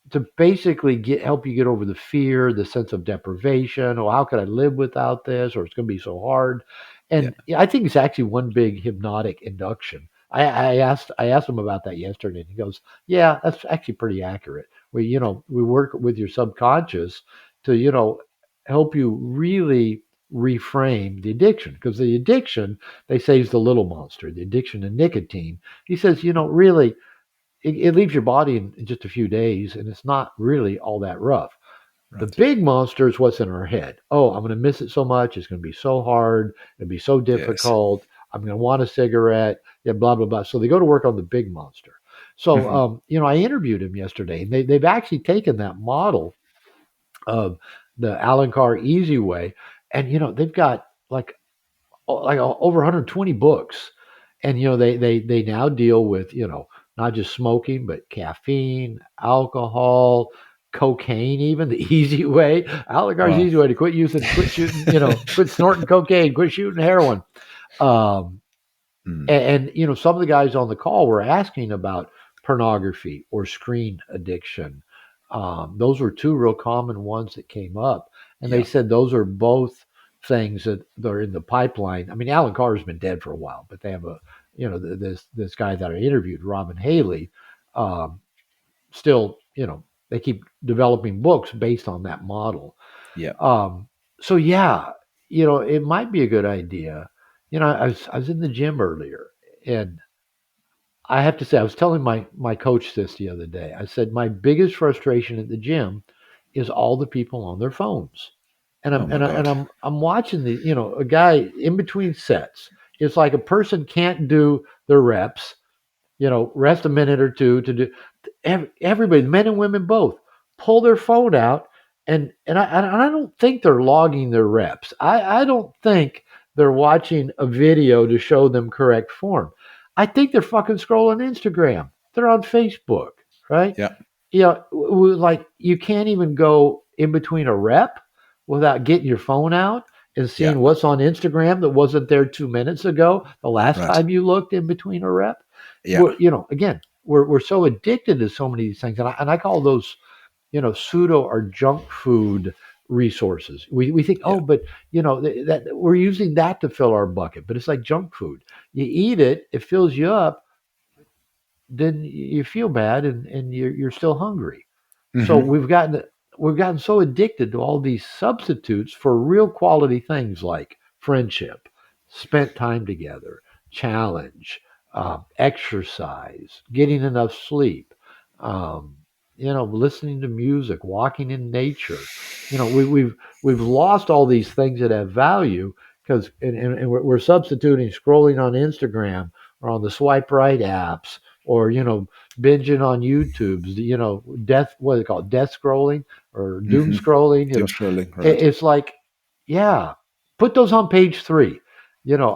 Speaker 2: to basically help you get over the fear, the sense of deprivation. Oh, how could I live without this? Or it's going to be so hard.
Speaker 1: Yeah.
Speaker 2: And yeah, I think it's actually one big hypnotic induction. I asked him about that yesterday, and he goes, "Yeah, that's actually pretty accurate. We work with your subconscious to help you really reframe the addiction, because the addiction, they say, is the little monster. The addiction to nicotine." He says, really it leaves your body in just a few days, and it's not really all that rough. The
Speaker 1: Right.
Speaker 2: big monster is what's in our head. Oh, I'm going to miss it so much. It's going to be so hard. It'll be so
Speaker 1: Yes.
Speaker 2: difficult. I'm going to want a cigarette. Yeah, blah blah blah. So they go to work on the big monster. So
Speaker 1: Mm-hmm.
Speaker 2: I interviewed him yesterday, and they've actually taken that model of the Alan Carr Easy Way, and they've got over 120 books, and they now deal with not just smoking but caffeine, alcohol, cocaine, even the easy way. Aligar's
Speaker 1: Wow.
Speaker 2: easy way to quit shooting, quit snorting cocaine, quit shooting heroin. um,
Speaker 1: Mm.
Speaker 2: and some of the guys on the call were asking about pornography or screen addiction. Those were two real common ones that came up, and they
Speaker 1: Yeah.
Speaker 2: said those are both things that are in the pipeline. I mean, Alan Carr's been dead for a while, but they have this guy that I interviewed, Robin Haley, um, still they keep developing books based on that model.
Speaker 1: Yeah.
Speaker 2: um, so yeah, it might be a good idea. I was in the gym earlier, and I have to say, I was telling my coach this the other day. I said my biggest frustration at the gym is all the people on their phones, and
Speaker 1: Oh
Speaker 2: I'm
Speaker 1: my
Speaker 2: and, I, and
Speaker 1: God.
Speaker 2: I'm watching a guy in between sets. It's like a person can't do their reps, rest a minute or two to do. Everybody, men and women both, pull their phone out, and I don't think they're logging their reps. I don't think they're watching a video to show them correct form. I think they're fucking scrolling Instagram. They're on Facebook, right?
Speaker 1: Yeah.
Speaker 2: Like you can't even go in between a rep without getting your phone out and
Speaker 1: Yeah.
Speaker 2: seeing what's on Instagram that wasn't there 2 minutes ago, the last
Speaker 1: Right.
Speaker 2: time you looked in between a rep.
Speaker 1: Yeah.
Speaker 2: Again, we're so addicted to so many of these things, and I call those pseudo or junk food resources. We think,
Speaker 1: Yeah.
Speaker 2: oh, but that we're using that to fill our bucket, but it's like junk food. You eat it, it fills you up, then you feel bad, and you're still hungry. So
Speaker 1: Mm-hmm.
Speaker 2: we've gotten we've gotten so addicted to all these substitutes for real quality things like friendship, spent time together, challenge, exercise, getting enough sleep, um, listening to music, walking in nature. We've lost all these things that have value because and we're substituting scrolling on Instagram or on the swipe right apps or binging on YouTube's death what do they call it, death scrolling or doom
Speaker 1: Hmm.
Speaker 2: scrolling.
Speaker 1: Doom scrolling, right?
Speaker 2: It's like, yeah, put those on page three. You know,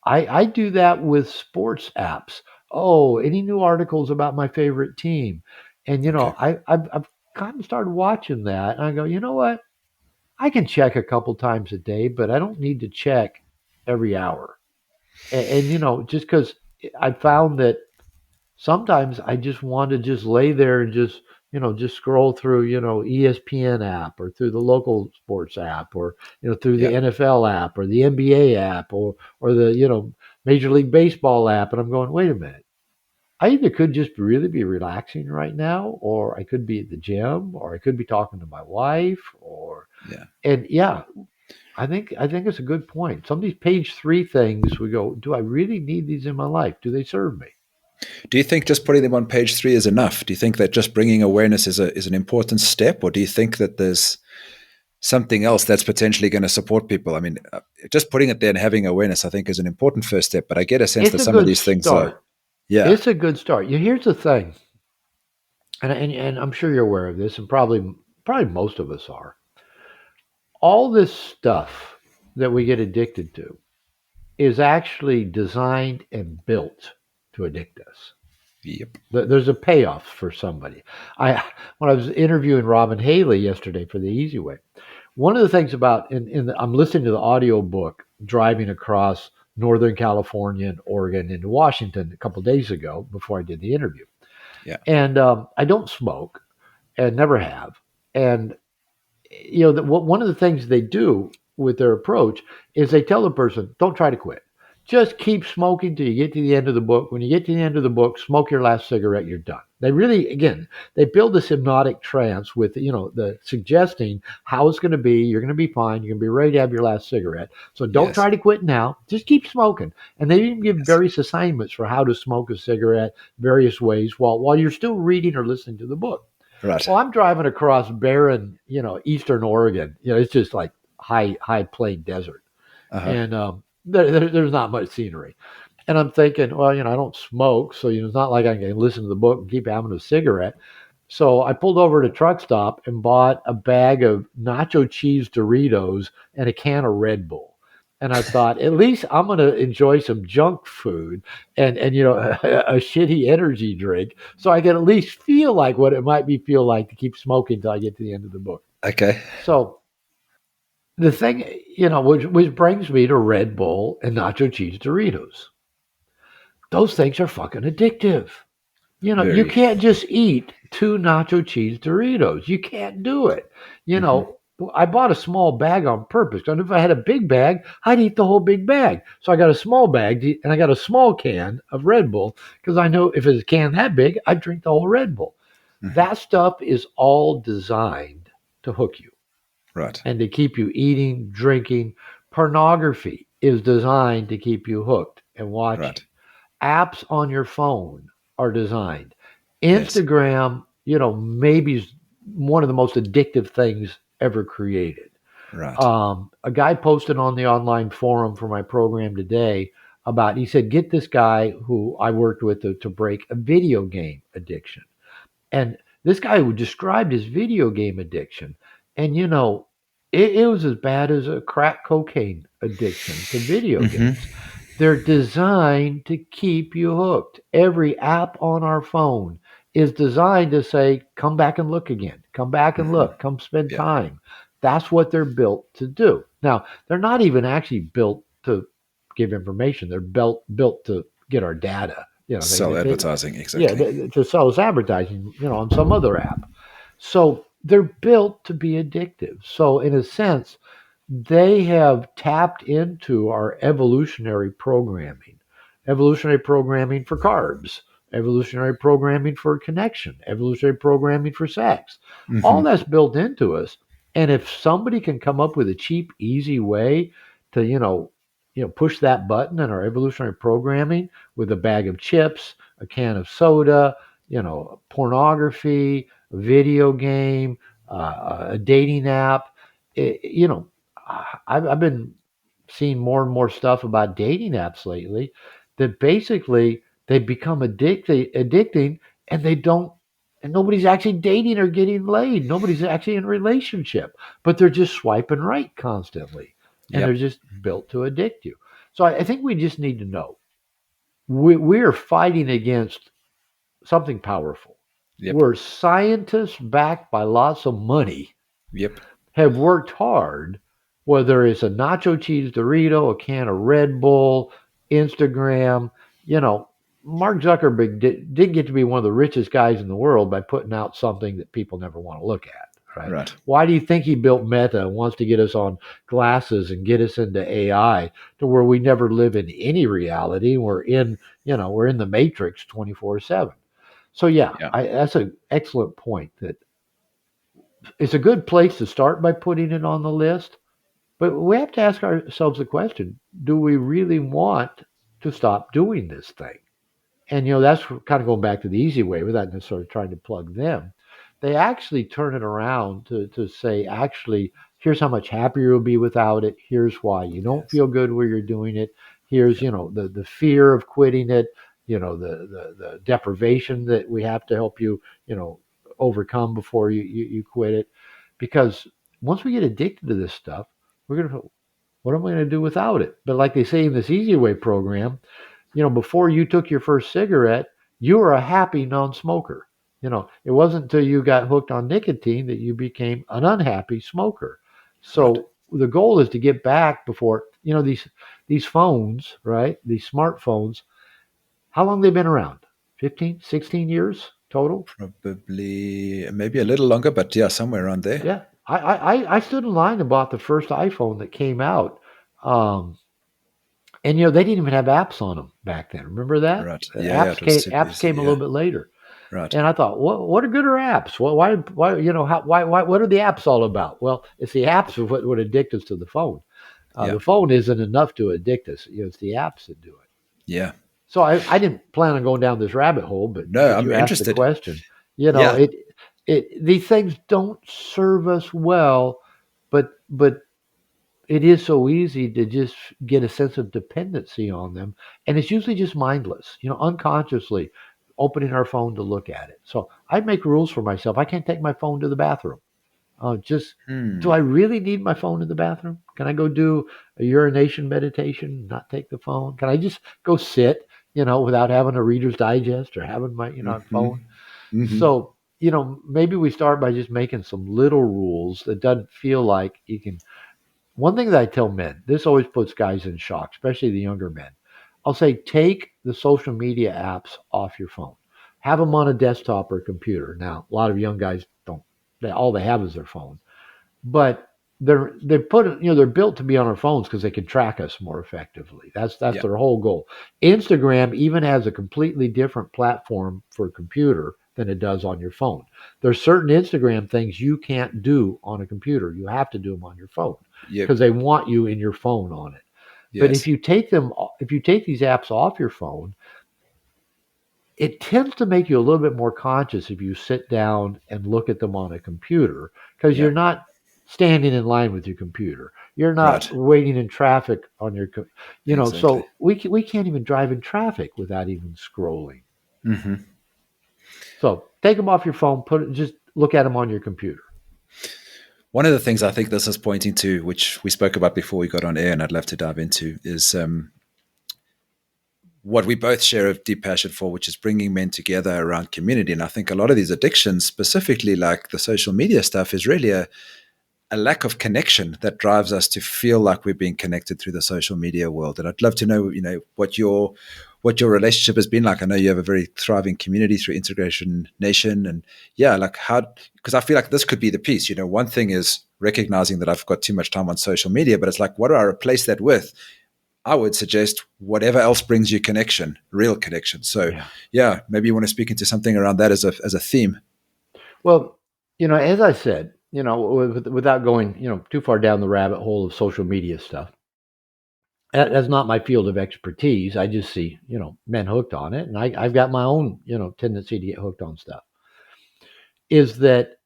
Speaker 2: I do that with sports apps. Oh, any new articles about my favorite team, and
Speaker 1: Okay.
Speaker 2: I've kind of started watching that, and I go, you know what? I can check a couple times a day, but I don't need to check every hour. And just because I found that sometimes I just want to just lay there and just scroll through, ESPN app or through the local sports app or, through
Speaker 1: Yeah.
Speaker 2: the NFL app or the NBA app or the, Major League Baseball app. And I'm going, wait a minute. I either could just really be relaxing right now, or I could be at the gym, or I could be talking to my wife,
Speaker 1: Yeah.
Speaker 2: and yeah, I think it's a good point. Some of these page three things we go, do I really need these in my life? Do they serve me?
Speaker 1: Do you think just putting them on page three is enough? Do you think that just bringing awareness is an important step, or do you think that there's something else that's potentially going to support people? I mean, just putting it there and having awareness, I think, is an important first step. But I get a sense
Speaker 2: It's
Speaker 1: that
Speaker 2: a
Speaker 1: some of
Speaker 2: good
Speaker 1: these things are,
Speaker 2: start.
Speaker 1: yeah,
Speaker 2: It's a good start. Here's the thing, and I'm sure you're aware of this, and probably most of us are. All this stuff that we get addicted to is actually designed and built to addict us.
Speaker 1: yep,
Speaker 2: There's a payoff for somebody. I when I was interviewing Robin Haley yesterday for the Easy Way, one of the things about I'm listening to the audio book driving across Northern California and Oregon into Washington a couple of days ago before I did the interview.
Speaker 1: yeah,
Speaker 2: And I don't smoke and never have. And one of the things they do with their approach is they tell the person, don't try to quit. Just keep smoking till you get to the end of the book. When you get to the end of the book, smoke your last cigarette, you're done. They really, again, they build this hypnotic trance with, the suggesting how it's going to be. You're going to be fine. You're going to be ready to have your last cigarette. So don't
Speaker 1: yes,
Speaker 2: try to quit now. Just keep smoking. And they even give
Speaker 1: yes,
Speaker 2: various assignments for how to smoke a cigarette various ways while you're still reading or listening to the book.
Speaker 1: right,
Speaker 2: Well, I'm driving across barren, eastern Oregon. It's just like high plain desert,
Speaker 1: uh-huh,
Speaker 2: and there's not much scenery. And I'm thinking, well, I don't smoke, so it's not like I can listen to the book and keep having a cigarette. So I pulled over at a truck stop and bought a bag of nacho cheese Doritos and a can of Red Bull. And I thought, at least I'm going to enjoy some junk food and a shitty energy drink, so I can at least feel like what it might be feel like to keep smoking till I get to the end of the book.
Speaker 1: okay,
Speaker 2: So the thing, which brings me to Red Bull and nacho cheese Doritos. Those things are fucking addictive. You
Speaker 1: very,
Speaker 2: can't just eat two nacho cheese Doritos. You can't do it. You
Speaker 1: hmm,
Speaker 2: know, I bought a small bag on purpose. And if I had a big bag, I'd eat the whole big bag. So I got a small bag and I got a small can of Red Bull because I know if it's a can that big, I'd drink the whole Red Bull.
Speaker 1: hmm,
Speaker 2: That stuff is all designed to hook you
Speaker 1: right,
Speaker 2: and to keep you eating, drinking. Pornography is designed to keep you hooked and watching.
Speaker 1: right,
Speaker 2: Apps on your phone are designed.
Speaker 1: yes,
Speaker 2: Instagram, maybe is one of the most addictive things ever created.
Speaker 1: right,
Speaker 2: A guy posted on the online forum for my program today about, he said, get this guy who I worked with to break a video game addiction. And this guy who described his video game addiction, and it was as bad as a crack cocaine addiction to video
Speaker 1: hmm,
Speaker 2: games. They're designed to keep you hooked. Every app on our phone is designed to say, come back and look again. Come back and
Speaker 1: hmm,
Speaker 2: look. Come spend
Speaker 1: yeah,
Speaker 2: time. That's what they're built to do. Now, they're not even actually built to give information. They're built to get our data.
Speaker 1: sell advertising,
Speaker 2: Yeah,
Speaker 1: exactly,
Speaker 2: to sell us advertising, on some other app. So they're built to be addictive. So in a sense, they have tapped into our evolutionary programming for carbs, evolutionary programming for connection, evolutionary programming for sex. All
Speaker 1: Hmm.
Speaker 2: that's built into us. And if somebody can come up with a cheap, easy way to, push that button in our evolutionary programming with a bag of chips, a can of soda, pornography, a video game, a dating app, it, you know, I've been seeing more and more stuff about dating apps lately that basically they become addicting, and they don't, and nobody's actually dating or getting laid. Nobody's actually in a relationship, but they're just swiping right constantly, and they're
Speaker 1: Yep.
Speaker 2: just built to addict you. So I think we just need to know we are fighting against something powerful.
Speaker 1: Yep.
Speaker 2: We're scientists backed by lots of money
Speaker 1: Yep.
Speaker 2: have worked hard, whether it's a nacho cheese Dorito, a can of Red Bull, Instagram, you know, Mark Zuckerberg did get to be one of the richest guys in the world by putting out something that people never want to look at, right?
Speaker 1: Right.
Speaker 2: Why do you think he built Meta and wants to get us on glasses and get us into AI to where we never live in any reality? We're in the matrix 24/7. So yeah,
Speaker 1: Yeah.
Speaker 2: that's an excellent point that it's a good place to start by putting it on the list. But we have to ask ourselves the question, do we really want to stop doing this thing? And that's kind of going back to the easy way without necessarily trying to plug them. They actually turn it around to say, actually, here's how much happier you'll be without it. Here's why you don't
Speaker 1: Yes.
Speaker 2: feel good where you're doing it. Here's,
Speaker 1: Yep.
Speaker 2: the fear of quitting it, the deprivation that we have to help you, overcome before you quit it. Because once we get addicted to this stuff, we're going to, what am I going to do without it? But like they say in this Easy Way program, before you took your first cigarette, you were a happy non-smoker. It wasn't until you got hooked on nicotine that you became an unhappy smoker.
Speaker 1: Right.
Speaker 2: So the goal is to get back before, these phones, right? These smartphones, how long they've been around? 15, 16 years total?
Speaker 1: Probably maybe a little longer, but yeah, somewhere around there.
Speaker 2: Yeah. I stood in line and bought the first iPhone that came out. Um, And they didn't even have apps on them back then. Remember that?
Speaker 1: Right.
Speaker 2: The
Speaker 1: Yeah. Yeah.
Speaker 2: apps
Speaker 1: It was
Speaker 2: came
Speaker 1: super
Speaker 2: apps
Speaker 1: easy.
Speaker 2: came a little
Speaker 1: Yeah.
Speaker 2: bit later.
Speaker 1: Right.
Speaker 2: And I thought, what are good are apps? Well, why what are the apps all about? Well, it's the apps of what would addict us to the phone.
Speaker 1: Yeah.
Speaker 2: The phone isn't enough to addict us. It's the apps that do it.
Speaker 1: Yeah.
Speaker 2: So I didn't plan on going down this rabbit hole, but
Speaker 1: No,
Speaker 2: as
Speaker 1: I'm
Speaker 2: you asked the
Speaker 1: interested.
Speaker 2: question,
Speaker 1: Yeah.
Speaker 2: these things don't serve us well, but it is so easy to just get a sense of dependency on them. And it's usually just mindless, unconsciously opening our phone to look at it. So I make rules for myself. I can't take my phone to the bathroom. Just do
Speaker 1: Hmm.
Speaker 2: I really need my phone in the bathroom? Can I go do a urination meditation, not take the phone? Can I just go sit, without having a Reader's Digest or having my,
Speaker 1: Hmm.
Speaker 2: phone?
Speaker 1: Hmm.
Speaker 2: So, maybe we start by just making some little rules that doesn't feel like you can. One thing that I tell men, this always puts guys in shock, especially the younger men. I'll say, take the social media apps off your phone. Have them on a desktop or computer. Now, a lot of young guys don't. All they have is their phone, but they're built to be on our phones because they can track us more effectively. That's
Speaker 1: Yeah.
Speaker 2: their whole goal. Instagram even has a completely different platform for a computer than it does on your phone. There's certain Instagram things you can't do on a computer. You have to do them on your phone
Speaker 1: Yep.
Speaker 2: because they want you in your phone on it. But
Speaker 1: Yes.
Speaker 2: if you take these apps off your phone, it tends to make you a little bit more conscious if you sit down and look at them on a computer because
Speaker 1: Yeah.
Speaker 2: you're not standing in line with your computer. You're not
Speaker 1: Right.
Speaker 2: waiting in traffic on your,
Speaker 1: Exactly.
Speaker 2: so we can't even drive in traffic without even scrolling.
Speaker 1: Hmm.
Speaker 2: So take them off your phone, just look at them on your computer.
Speaker 1: One of the things I think this is pointing to, which we spoke about before we got on air, and I'd love to dive into, is what we both share a deep passion for, which is bringing men together around community. And I think a lot of these addictions, specifically like the social media stuff, is really a lack of connection that drives us to feel like we're being connected through the social media world. And I'd love to know, what your relationship has been like. I know you have a very thriving community through Integration Nation, and yeah, like how, because I feel like this could be the piece. One thing is recognizing that I've got too much time on social media, but it's like, what do I replace that with? I would suggest whatever else brings you connection, real connection. So, yeah, maybe you want to speak into something around that as a theme.
Speaker 2: Well, as I said, without going, too far down the rabbit hole of social media stuff, that's not my field of expertise. I just see, men hooked on it, and I've got my own, tendency to get hooked on stuff. Is that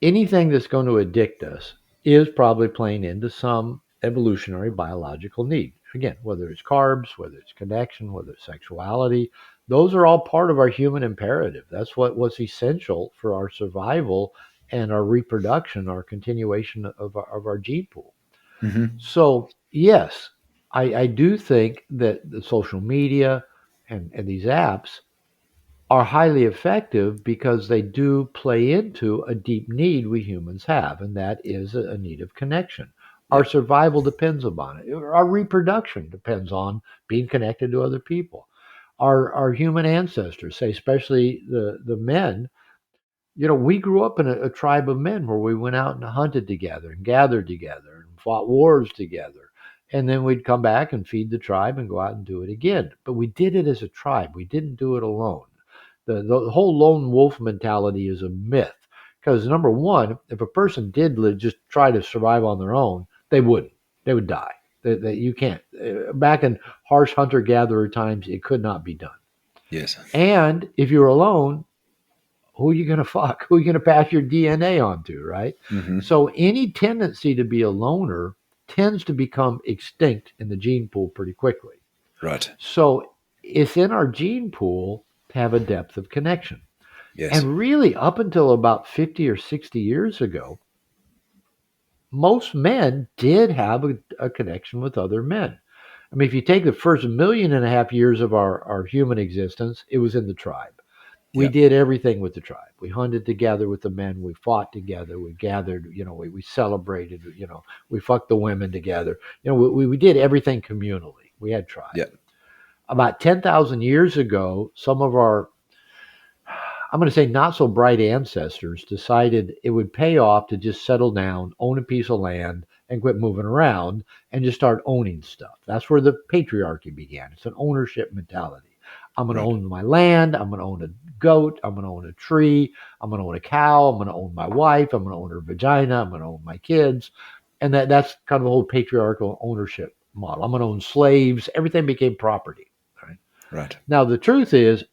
Speaker 2: anything that's going to addict us is probably playing into some evolutionary biological need. Again, whether it's carbs, whether it's connection, whether it's sexuality, those are all part of our human imperative. That's what's essential for our survival and our reproduction, our continuation of our gene pool.
Speaker 1: Mm-hmm.
Speaker 2: So, yes, I do think that the social media and these apps are highly effective because they do play into a deep need we humans have, and that is a need of connection. Our
Speaker 1: Yeah.
Speaker 2: survival depends upon it. Our reproduction depends on being connected to other people. Our human ancestors, say especially the men, we grew up in a tribe of men where we went out and hunted together and gathered together and fought wars together. And then we'd come back and feed the tribe and go out and do it again. But we did it as a tribe. We didn't do it alone. The whole lone wolf mentality is a myth. Because number one, if a person did just try to survive on their own, they wouldn't. They would die. You can't. Back in harsh hunter-gatherer times, it could not be done.
Speaker 1: Yes.
Speaker 2: And if you're alone, who are you going to fuck? Who are you going to pass your DNA on to, right?
Speaker 1: Mm-hmm.
Speaker 2: So any tendency to be a loner tends to become extinct in the gene pool pretty quickly.
Speaker 1: Right.
Speaker 2: So it's in our gene pool to have a depth of connection.
Speaker 1: Yes.
Speaker 2: And really, up until about 50 or 60 years ago, most men did have a connection with other men. I mean, if you take the first 1.5 million years of our human existence, it was in the tribe. We
Speaker 1: Yeah.
Speaker 2: did everything with the tribe. We hunted together with the men. We fought together. We gathered, we celebrated, we fucked the women together. We did everything communally. We had tribe.
Speaker 1: Yeah.
Speaker 2: About 10,000 years ago, some of our, I'm going to say not so bright ancestors decided it would pay off to just settle down, own a piece of land, and quit moving around and just start owning stuff. That's where the patriarchy began. It's an ownership mentality. I'm going to own my land. I'm going to own a goat. I'm going to own a tree. I'm going to own a cow. I'm going to own my wife. I'm going to own her vagina. I'm going to own my kids. And that's kind of the whole patriarchal ownership model. I'm going to own slaves. Everything became property. Right?
Speaker 1: Right.
Speaker 2: Now, the truth is,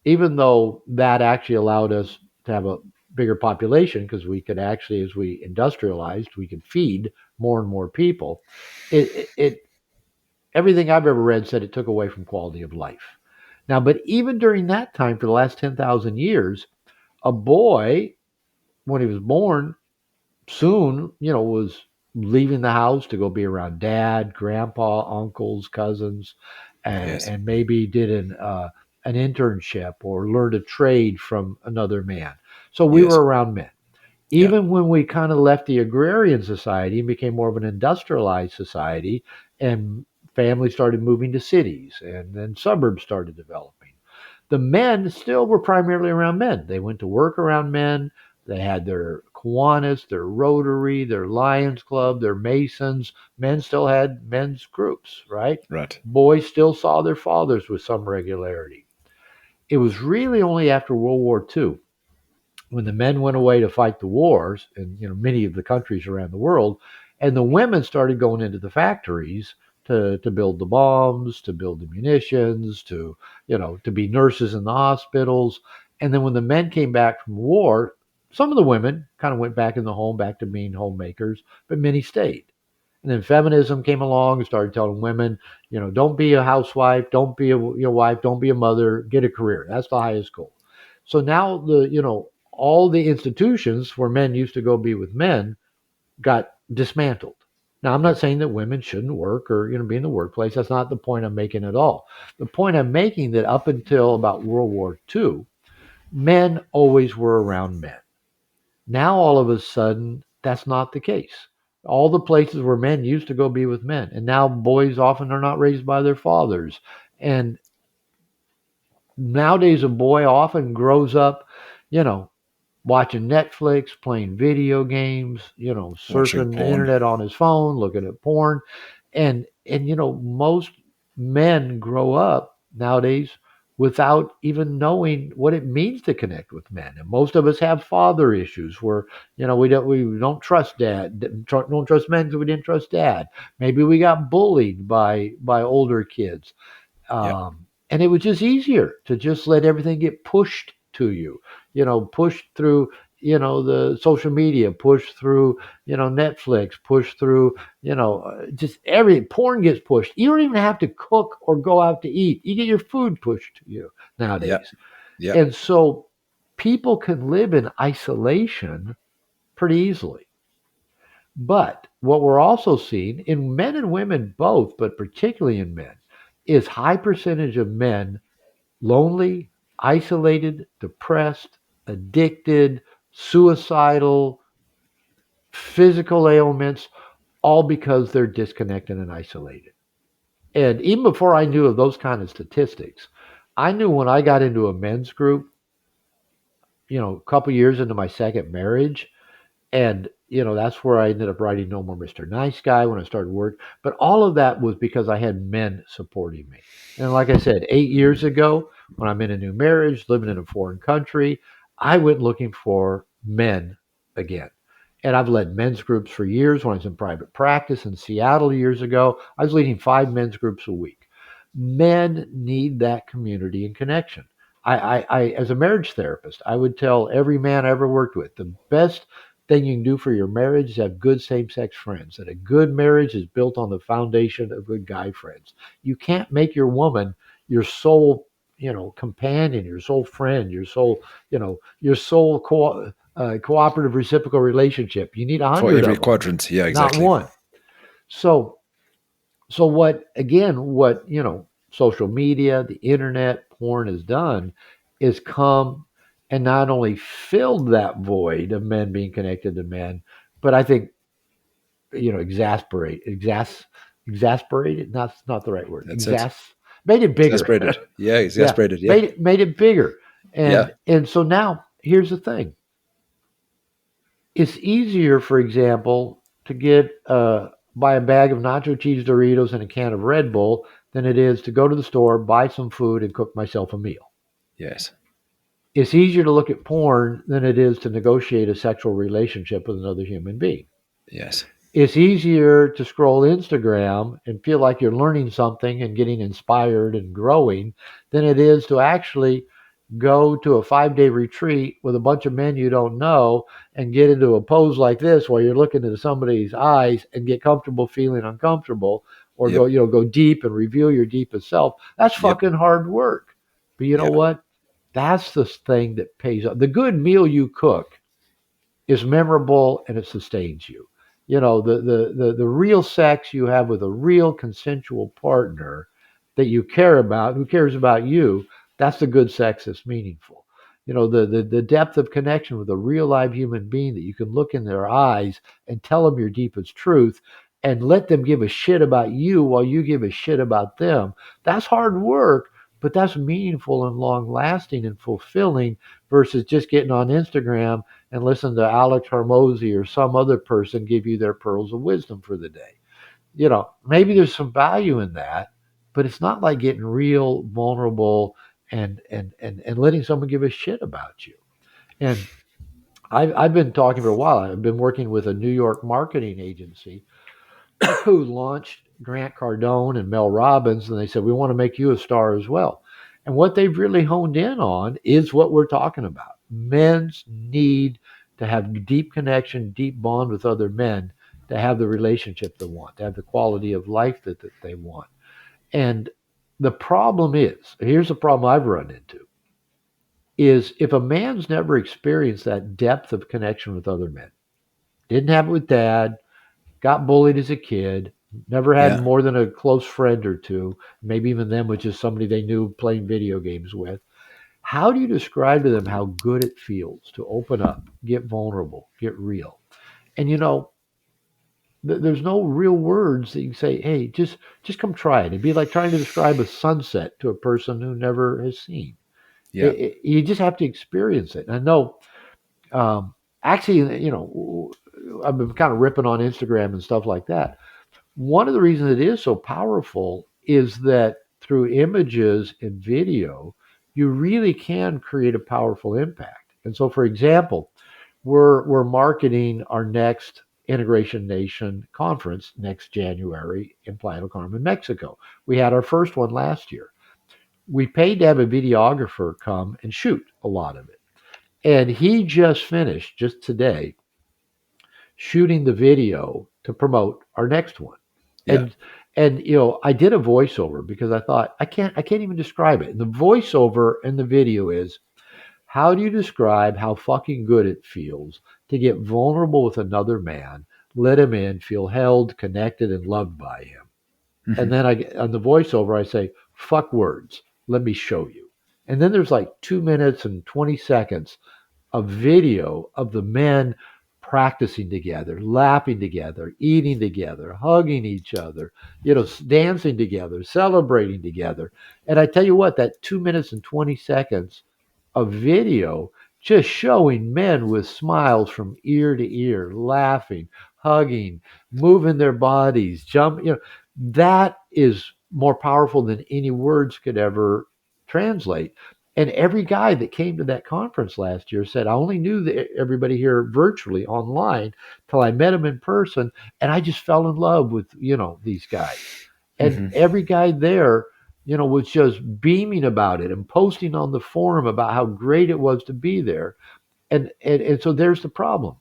Speaker 2: even though that actually allowed us to have a bigger population, because we could actually, as we industrialized, we could feed more and more people, it everything I've ever read said it took away from quality of life. Now, but even during that time, for the last 10,000 years, a boy, when he was born, soon, was leaving the house to go be around dad, grandpa, uncles, cousins, and maybe did an internship or learned a trade from another man. So we were around men. Even when we kind of left the agrarian society and became more of an industrialized society, and families started moving to cities, and then suburbs started developing, the men still were primarily around men. They went to work around men. They had their Kiwanis, their Rotary, their Lions Club, their Masons. Men still had men's groups, right?
Speaker 1: Right.
Speaker 2: Boys still saw their fathers with some regularity. It was really only after World War II, when the men went away to fight the wars in many of the countries around the world, and the women started going into the factories to build the bombs, to build the munitions, to be nurses in the hospitals. And then when the men came back from war, some of the women kind of went back in the home, back to being homemakers, but many stayed. And then feminism came along and started telling women, don't be a housewife, don't be a wife, don't be a mother, get a career. That's the highest goal. So now all the institutions where men used to go be with men got dismantled. Now, I'm not saying that women shouldn't work or be in the workplace. That's not the point I'm making at all. The point I'm making that up until about World War II, men always were around men. Now, all of a sudden, that's not the case. All the places where men used to go be with men, and now boys often are not raised by their fathers. And nowadays, a boy often grows up, you know, watching Netflix, playing video games,
Speaker 1: Watching
Speaker 2: surfing the
Speaker 1: porn.
Speaker 2: internet on his phone, looking at porn. And most men grow up nowadays without even knowing what it means to connect with men. And most of us have father issues where, we don't trust dad, don't trust men because we didn't trust dad. Maybe we got bullied by older kids.
Speaker 1: Yeah.
Speaker 2: And it was just easier to just let everything get pushed to you, pushed through, the social media, pushed through, Netflix, pushed through, just every porn gets pushed. You don't even have to cook or go out to eat. You get your food pushed to you
Speaker 1: Yeah.
Speaker 2: nowadays.
Speaker 1: Yeah.
Speaker 2: And so people can live in isolation pretty easily. But what we're also seeing in men and women both, but particularly in men, is high percentage of men lonely, isolated, depressed, addicted, suicidal, physical ailments, all because they're disconnected and isolated. And even before I knew of those kind of statistics, I knew when I got into a men's group, a couple years into my second marriage, and, that's where I ended up writing No More Mr. Nice Guy when I started work. But all of that was because I had men supporting me. And like I said, 8 years ago, when I'm in a new marriage, living in a foreign country, I went looking for men again. And I've led men's groups for years. When I was in private practice in Seattle years ago, I was leading 5 men's groups a week. Men need that community and connection. As a marriage therapist, I would tell every man I ever worked with the best thing you can do for your marriage is have good same-sex friends. That a good marriage is built on the foundation of good guy friends. You can't make your woman your sole, companion, your sole friend, your sole cooperative reciprocal relationship. You need a
Speaker 1: For
Speaker 2: hundred
Speaker 1: every
Speaker 2: of them,
Speaker 1: quadrant. Yeah,
Speaker 2: not
Speaker 1: exactly.
Speaker 2: one. So, so what social media, the internet, porn has done is come and not only filled that void of men being connected to men, but I think exasperated. Not the right word.
Speaker 1: That's it.
Speaker 2: Made it bigger.
Speaker 1: Exasperated. Yeah,
Speaker 2: Yeah,
Speaker 1: exasperated. Yeah.
Speaker 2: made it bigger.
Speaker 1: Yeah.
Speaker 2: And so now here's the thing. It's easier, for example, to buy a bag of nacho cheese Doritos and a can of Red Bull than it is to go to the store, buy some food, and cook myself a meal.
Speaker 1: Yes.
Speaker 2: It's easier to look at porn than it is to negotiate a sexual relationship with another human being.
Speaker 1: Yes.
Speaker 2: It's easier to scroll Instagram and feel like you're learning something and getting inspired and growing than it is to actually go to a 5 day retreat with a bunch of men you don't know and get into a pose like this where you're looking into somebody's eyes and get comfortable feeling uncomfortable or
Speaker 1: Yep.
Speaker 2: go deep and reveal your deepest self. That's
Speaker 1: Yep.
Speaker 2: fucking hard work. But you know
Speaker 1: Yeah.
Speaker 2: what? That's the thing that pays off. The good meal you cook is memorable and it sustains you. The real sex you have with a real consensual partner that you care about, who cares about you, that's the good sex that's meaningful. The depth of connection with a real live human being that you can look in their eyes and tell them your deepest truth and let them give a shit about you while you give a shit about them. That's hard work, but that's meaningful and long lasting and fulfilling versus just getting on Instagram and listen to Alex Hormozy or some other person give you their pearls of wisdom for the day. Maybe there's some value in that, but it's not like getting real vulnerable and letting someone give a shit about you. And I've been talking for a while. I've been working with a New York marketing agency who launched Grant Cardone and Mel Robbins, and they said, we want to make you a star as well. And what they've really honed in on is what we're talking about. Men's need to have deep connection, deep bond with other men, to have the relationship they want, to have the quality of life that they want. And the problem is, here's the problem I've run into, is if a man's never experienced that depth of connection with other men, didn't have it with dad, got bullied as a kid, never had
Speaker 1: Yeah.
Speaker 2: more than a close friend or two, maybe even them was just somebody they knew playing video games with. How do you describe to them how good it feels to open up, get vulnerable, get real? And there's no real words that you can say, hey, just come try it. It'd be like trying to describe a sunset to a person who never has seen.
Speaker 1: Yeah.
Speaker 2: You just have to experience it. And I know, actually, I've been kind of ripping on Instagram and stuff like that. One of the reasons it is so powerful is that through images and video, you really can create a powerful impact. And so, for example, we're marketing our next Integration Nation conference next January in Playa del Carmen, Mexico. We had our first one last year. We paid to have a videographer come and shoot a lot of it. And he just finished, just today, shooting the video to promote our next one.
Speaker 1: Yeah.
Speaker 2: And I did a voiceover because I thought I can't even describe it. And the voiceover in the video is, how do you describe how fucking good it feels to get vulnerable with another man, let him in, feel held, connected, and loved by him? And
Speaker 1: Hmm.
Speaker 2: then on the voiceover, I say, fuck words. Let me show you. And then there's like 2 minutes and 20 seconds a video of the men practicing together, laughing together, eating together, hugging each other, dancing together, celebrating together. And I tell you what, that 2 minutes and 20 seconds of video just showing men with smiles from ear to ear, laughing, hugging, moving their bodies, jumping, that is more powerful than any words could ever translate. And every guy that came to that conference last year said, I only knew everybody here virtually online till I met them in person. And I just fell in love with, these guys. And
Speaker 1: Hmm.
Speaker 2: every guy there, was just beaming about it and posting on the forum about how great it was to be there. And so there's the problem.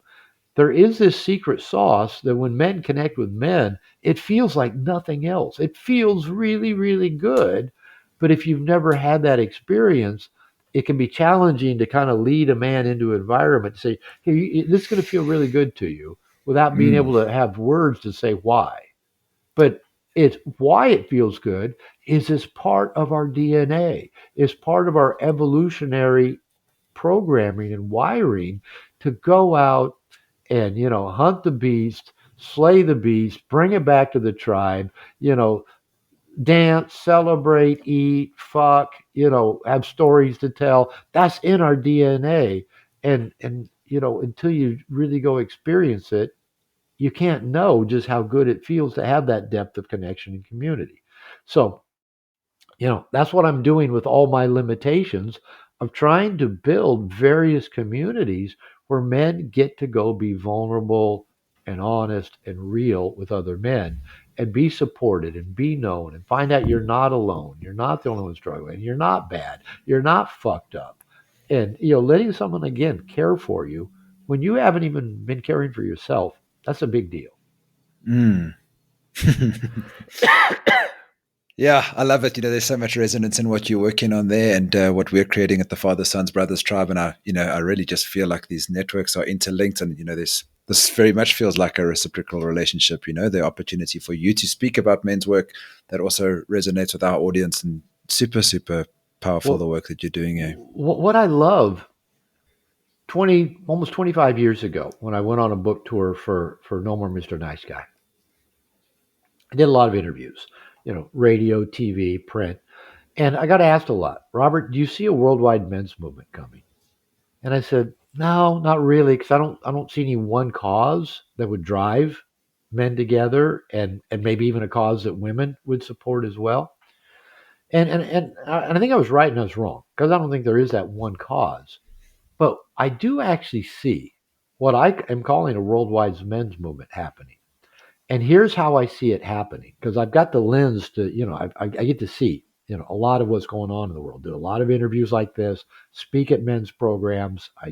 Speaker 2: There is this secret sauce that when men connect with men, it feels like nothing else. It feels really, really good. But if you've never had that experience, it can be challenging to kind of lead a man into an environment to say, hey, this is going to feel really good to you without being
Speaker 1: Mm.
Speaker 2: able to have words to say why. But it's why it feels good is it's part of our DNA. It's part of our evolutionary programming and wiring to go out and hunt the beast, slay the beast, bring it back to the tribe, you know dance, celebrate, eat, fuck, have stories to tell. That's in our DNA. And until you really go experience it, you can't know just how good it feels to have that depth of connection and community. So that's what I'm doing with all my limitations of trying to build various communities where men get to go be vulnerable and honest and real with other men and be supported and be known and find out you're not alone. You're not the only one struggling. You're not bad. You're not fucked up. And, letting someone again care for you when you haven't even been caring for yourself, that's a big deal.
Speaker 1: Mm. Yeah, I love it. There's so much resonance in what you're working on there and what we're creating at the Father, Sons, Brothers Tribe. And I really just feel like these networks are interlinked, and this very much feels like a reciprocal relationship. The opportunity for you to speak about men's work that also resonates with our audience, and super, super powerful the
Speaker 2: Well,
Speaker 1: work that you're doing.
Speaker 2: what I love 20 almost 25 years ago when I went on a book tour for No More Mr. Nice Guy. I did a lot of interviews, radio, TV, print, and I got asked a lot, Robert, do you see a worldwide men's movement coming? And I said, no, not really, because I don't see any one cause that would drive men together, and maybe even a cause that women would support as well. And I think I was right and I was wrong, because I don't think there is that one cause. But I do actually see what I am calling a worldwide men's movement happening. And here's how I see it happening, because I've got the lens to, I get to see, a lot of what's going on in the world. Do a lot of interviews like this, speak at men's programs. I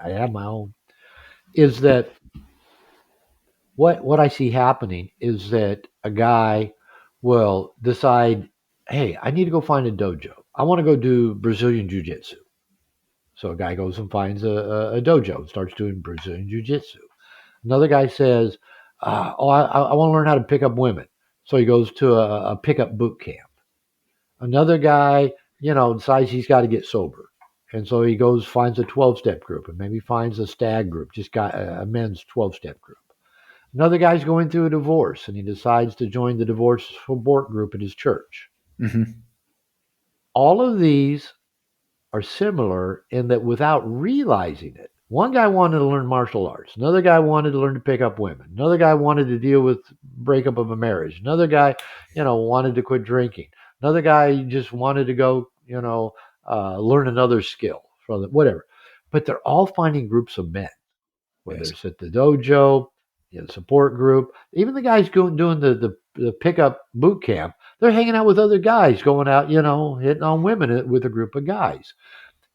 Speaker 2: have my own. Is that what I see happening is that a guy will decide, hey, I need to go find a dojo. I want to go do Brazilian Jiu Jitsu. So a guy goes and finds a dojo and starts doing Brazilian Jiu Jitsu. Another guy says, I want to learn how to pick up women. So he goes to a pickup boot camp. Another guy, decides he's got to get sober. And so he goes, finds a 12-step group, and maybe finds a stag group, just got a men's 12-step group. Another guy's going through a divorce, and he decides to join the divorce support group at his church.
Speaker 1: Hmm.
Speaker 2: All of these are similar in that without realizing it, One guy wanted to learn martial arts. Another guy wanted to learn to pick up women. Another guy wanted to deal with breakup of a marriage. Another guy, wanted to quit drinking. Another guy just wanted to go, learn another skill from whatever. But they're all finding groups of men, whether
Speaker 1: Yes.
Speaker 2: it's at the dojo, support group, even the guys going doing the pickup boot camp. They're hanging out with other guys, going out, hitting on women with a group of guys.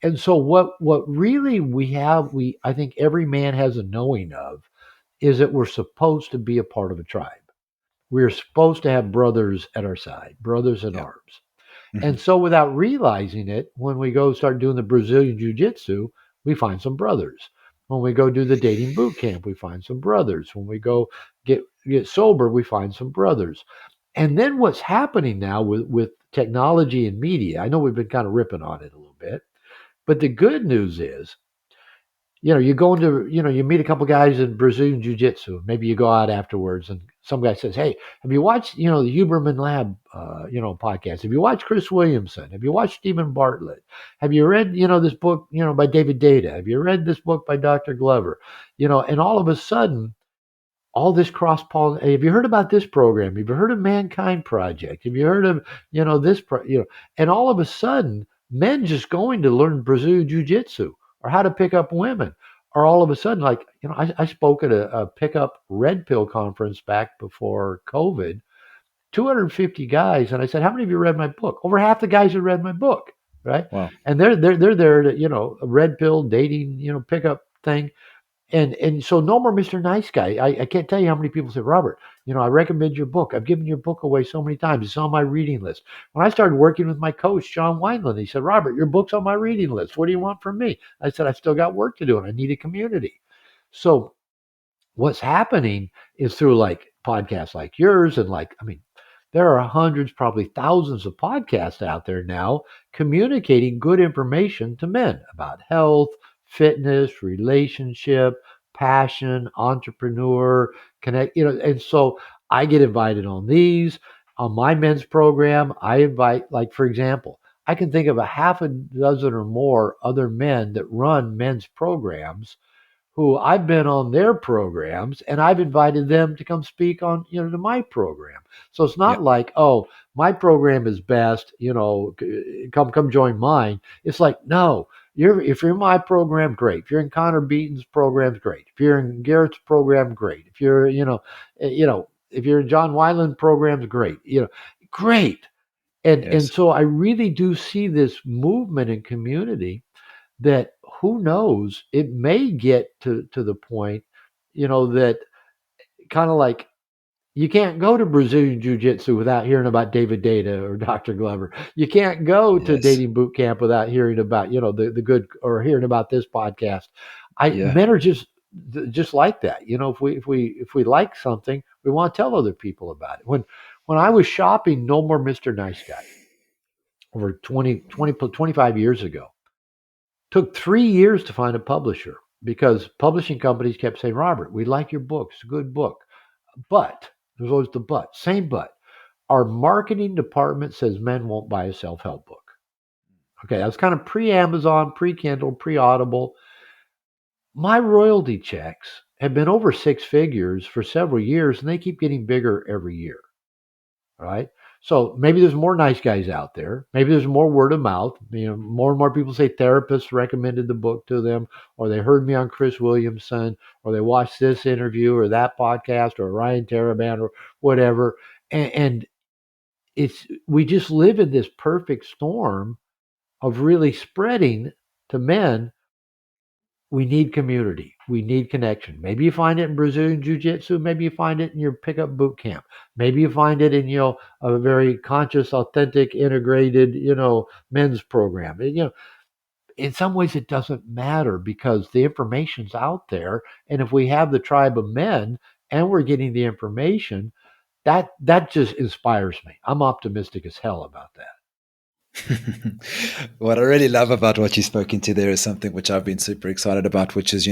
Speaker 2: And so what really I think every man has a knowing of is that we're supposed to be a part of a tribe. We're supposed to have brothers at our side, brothers in
Speaker 1: Yeah.
Speaker 2: arms.
Speaker 1: Mm-hmm.
Speaker 2: And so without realizing it, when we go start doing the Brazilian jiu-jitsu, we find some brothers. When we go do the dating boot camp, we find some brothers. When we go get sober, we find some brothers. And then what's happening now with technology and media, I know we've been kind of ripping on it a little bit, but the good news is, you go into, you meet a couple guys in Brazilian Jiu-Jitsu. Maybe you go out afterwards and some guy says, hey, have you watched, the Huberman Lab, podcast? Have you watched Chris Williamson? Have you watched Stephen Bartlett? Have you read, this book, by David Data? Have you read this book by Dr. Glover? And all of a sudden, all this cross pollination. Have you heard about this program? Have you heard of Mankind Project? Have you heard of this? And all of a sudden, men just going to learn Brazilian Jiu Jitsu or how to pick up women, are all of a sudden like I spoke at a pickup red pill conference back before COVID. 250 guys, and I said, "How many of you read my book?" Over half the guys have read my book, right?
Speaker 1: Wow.
Speaker 2: And they're there to a red pill dating pickup thing. And so no more Mr. Nice Guy. I can't tell you how many people say, Robert, I recommend your book. I've given your book away so many times. It's on my reading list. When I started working with my coach, John Wineland, he said, Robert, your book's on my reading list. What do you want from me? I said, I've still got work to do and I need a community. So what's happening is through like podcasts like yours and there are hundreds, probably thousands of podcasts out there now communicating good information to men about health, fitness, relationship, passion, entrepreneur, connect, and so I get invited on these. On my men's program, I invite, like, for example, I can think of a half a dozen or more other men that run men's programs who I've been on their programs and I've invited them to come speak on, to my program. So it's not
Speaker 1: Yeah.
Speaker 2: like, oh, my program is best, come join mine. It's like, no, if you're in my program, great. If you're in Connor Beaton's program, great. If you're in Garrett's program, great. If you're, if you're in John Weiland programs, great. Great. And
Speaker 1: Yes.
Speaker 2: so I really do see this movement and community that, who knows, it may get to the point, that kind of like you can't go to Brazilian Jiu-Jitsu without hearing about David Data or Dr. Glover. You can't go to
Speaker 1: Yes.
Speaker 2: dating boot camp without hearing about, the good, or hearing about this podcast.
Speaker 1: Yeah.
Speaker 2: Men are just like that. If we like something, we want to tell other people about it. When I was shopping No More Mr. Nice Guy over 25 years ago, took 3 years to find a publisher because publishing companies kept saying, Robert, we like your book. It's a good book. But there's always the but, same but. Our marketing department says men won't buy a self-help book. Okay, that's kind of pre-Amazon, pre-Kindle, pre-Audible. My royalty checks have been over 6 figures for several years, and they keep getting bigger every year. Right? So maybe there's more nice guys out there. Maybe there's more word of mouth. More and more people say therapists recommended the book to them, or they heard me on Chris Williamson, or they watched this interview or that podcast or Ryan Taraban or whatever. And we just live in this perfect storm of really spreading to men. We need community. We need connection. Maybe you find it in Brazilian Jiu-Jitsu. Maybe you find it in your pickup boot camp. Maybe you find it in, a very conscious, authentic, integrated, men's program. In some ways it doesn't matter because the information's out there. And if we have the tribe of men and we're getting the information, that just inspires me. I'm optimistic as hell about that.
Speaker 1: What I really love about what you spoke into there is something which I've been super excited about, which is,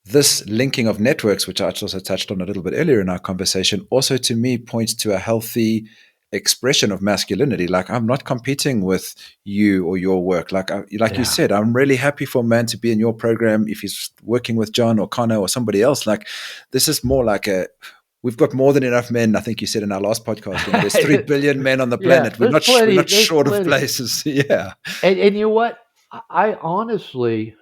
Speaker 1: this linking of networks, which I also touched on a little bit earlier in our conversation, also to me points to a healthy expression of masculinity. Like, I'm not competing with you or your work. Like you
Speaker 2: Yeah.
Speaker 1: said, I'm really happy for a man to be in your program if he's working with John or Connor or somebody else. Like, this is more like we've got more than enough men. I think you said in our last podcast, there's 3 billion men on the
Speaker 2: Yeah,
Speaker 1: planet. We're
Speaker 2: there's
Speaker 1: not we're
Speaker 2: plenty.
Speaker 1: not
Speaker 2: There's
Speaker 1: short of
Speaker 2: plenty.
Speaker 1: places. Yeah.
Speaker 2: And you know what? I honestly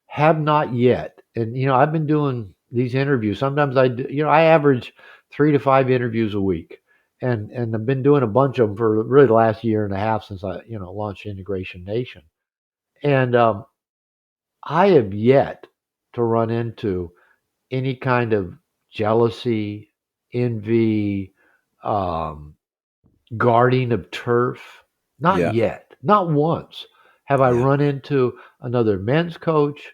Speaker 2: have not yet. And I've been doing these interviews. Sometimes I average 3 to 5 interviews a week, and I've been doing a bunch of them for really the last year and a half since I launched Integration Nation. And I have yet to run into any kind of jealousy, envy, um, guarding of turf. Not
Speaker 1: Yeah.
Speaker 2: yet. Not once have I
Speaker 1: Yeah.
Speaker 2: run into another men's coach,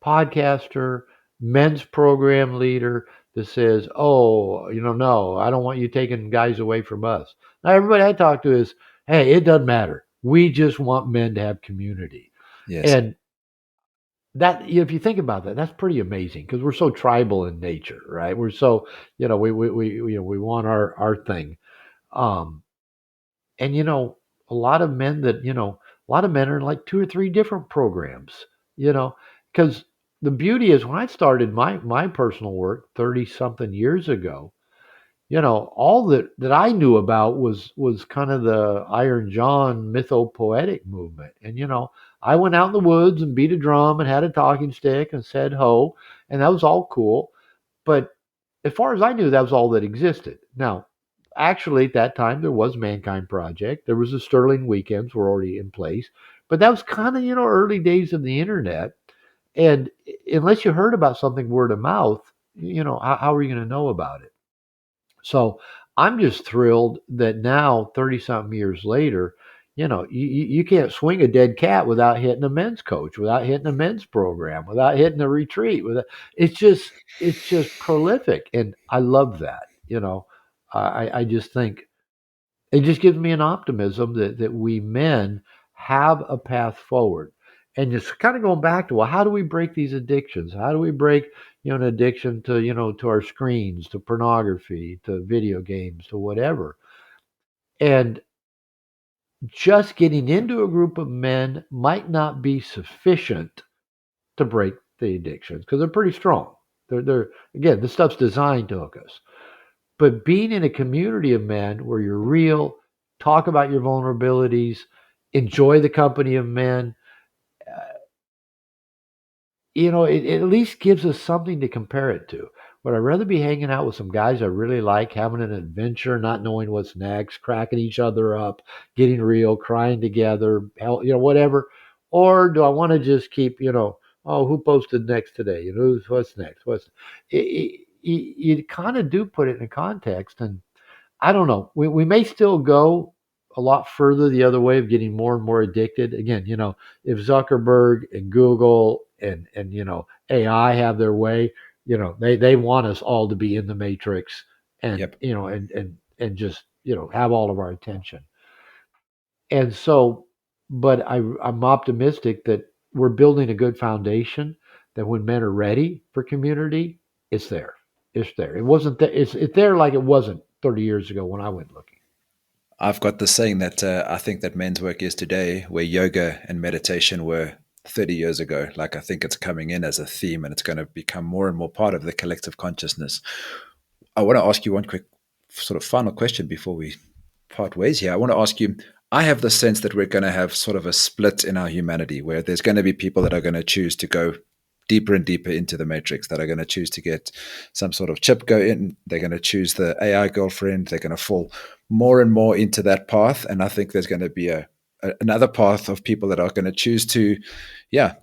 Speaker 2: podcaster, men's program leader that says, "Oh, no, I don't want you taking guys away from us." Now, everybody I talk to is, "Hey, it doesn't matter. We just want men to have community."
Speaker 1: Yes.
Speaker 2: And that, if you think about that, that's pretty amazing because we're so tribal in nature, right? We're so, we want our thing. Um, and a lot of men a lot of men are in like 2 or 3 different programs, you know, because the beauty is when I started my personal work 30 something years ago, all that I knew about was kind of the Iron John mythopoetic movement. And I went out in the woods and beat a drum and had a talking stick and said ho, and that was all cool. But as far as I knew, that was all that existed. Now, actually, at that time, there was Mankind Project. There was the Sterling Weekends were already in place, but that was kind of early days of the internet. And unless you heard about something word of mouth, how are you going to know about it? So I'm just thrilled that now, 30 something years later, you can't swing a dead cat without hitting a men's coach, without hitting a men's program, without hitting a retreat. It's just prolific. And I love that. I just think it just gives me an optimism that we men have a path forward. And just kind of going back to, well, how do we break these addictions? How do we break, an addiction to, to our screens, to pornography, to video games, to whatever? And just getting into a group of men might not be sufficient to break the addictions because they're pretty strong. They're again, this stuff's designed to hook us. But being in a community of men where you're real, talk about your vulnerabilities, enjoy the company of men, it at least gives us something to compare it to. Would I rather be hanging out with some guys I really like, having an adventure, not knowing what's next, cracking each other up, getting real, crying together, hell, whatever? Or do I want to just keep, oh, who posted next today? What's next? You kind of do put it in context, and I don't know. We may still go a lot further the other way of getting more and more addicted. Again, if Zuckerberg and Google and AI have their way, they want us all to be in the matrix and
Speaker 1: Yep.
Speaker 2: and just have all of our attention. And so, but I'm optimistic that we're building a good foundation. That when men are ready for community, it's there. It's there. It wasn't there. It's there like it wasn't 30 years ago when I went looking.
Speaker 1: I've got the saying that I think that men's work is today where yoga and meditation were 30 years ago. Like, I think it's coming in as a theme and it's going to become more and more part of the collective consciousness. I want to ask you one quick sort of final question before we part ways here. I want to ask you, I have the sense that we're going to have sort of a split in our humanity where there's going to be people that are going to choose to go deeper and deeper into the matrix, that are going to choose to get some sort of chip go in. They're going to choose the AI girlfriend. They're going to fall more and more into that path. And I think there's going to be another path of people that are going to choose to, yeah,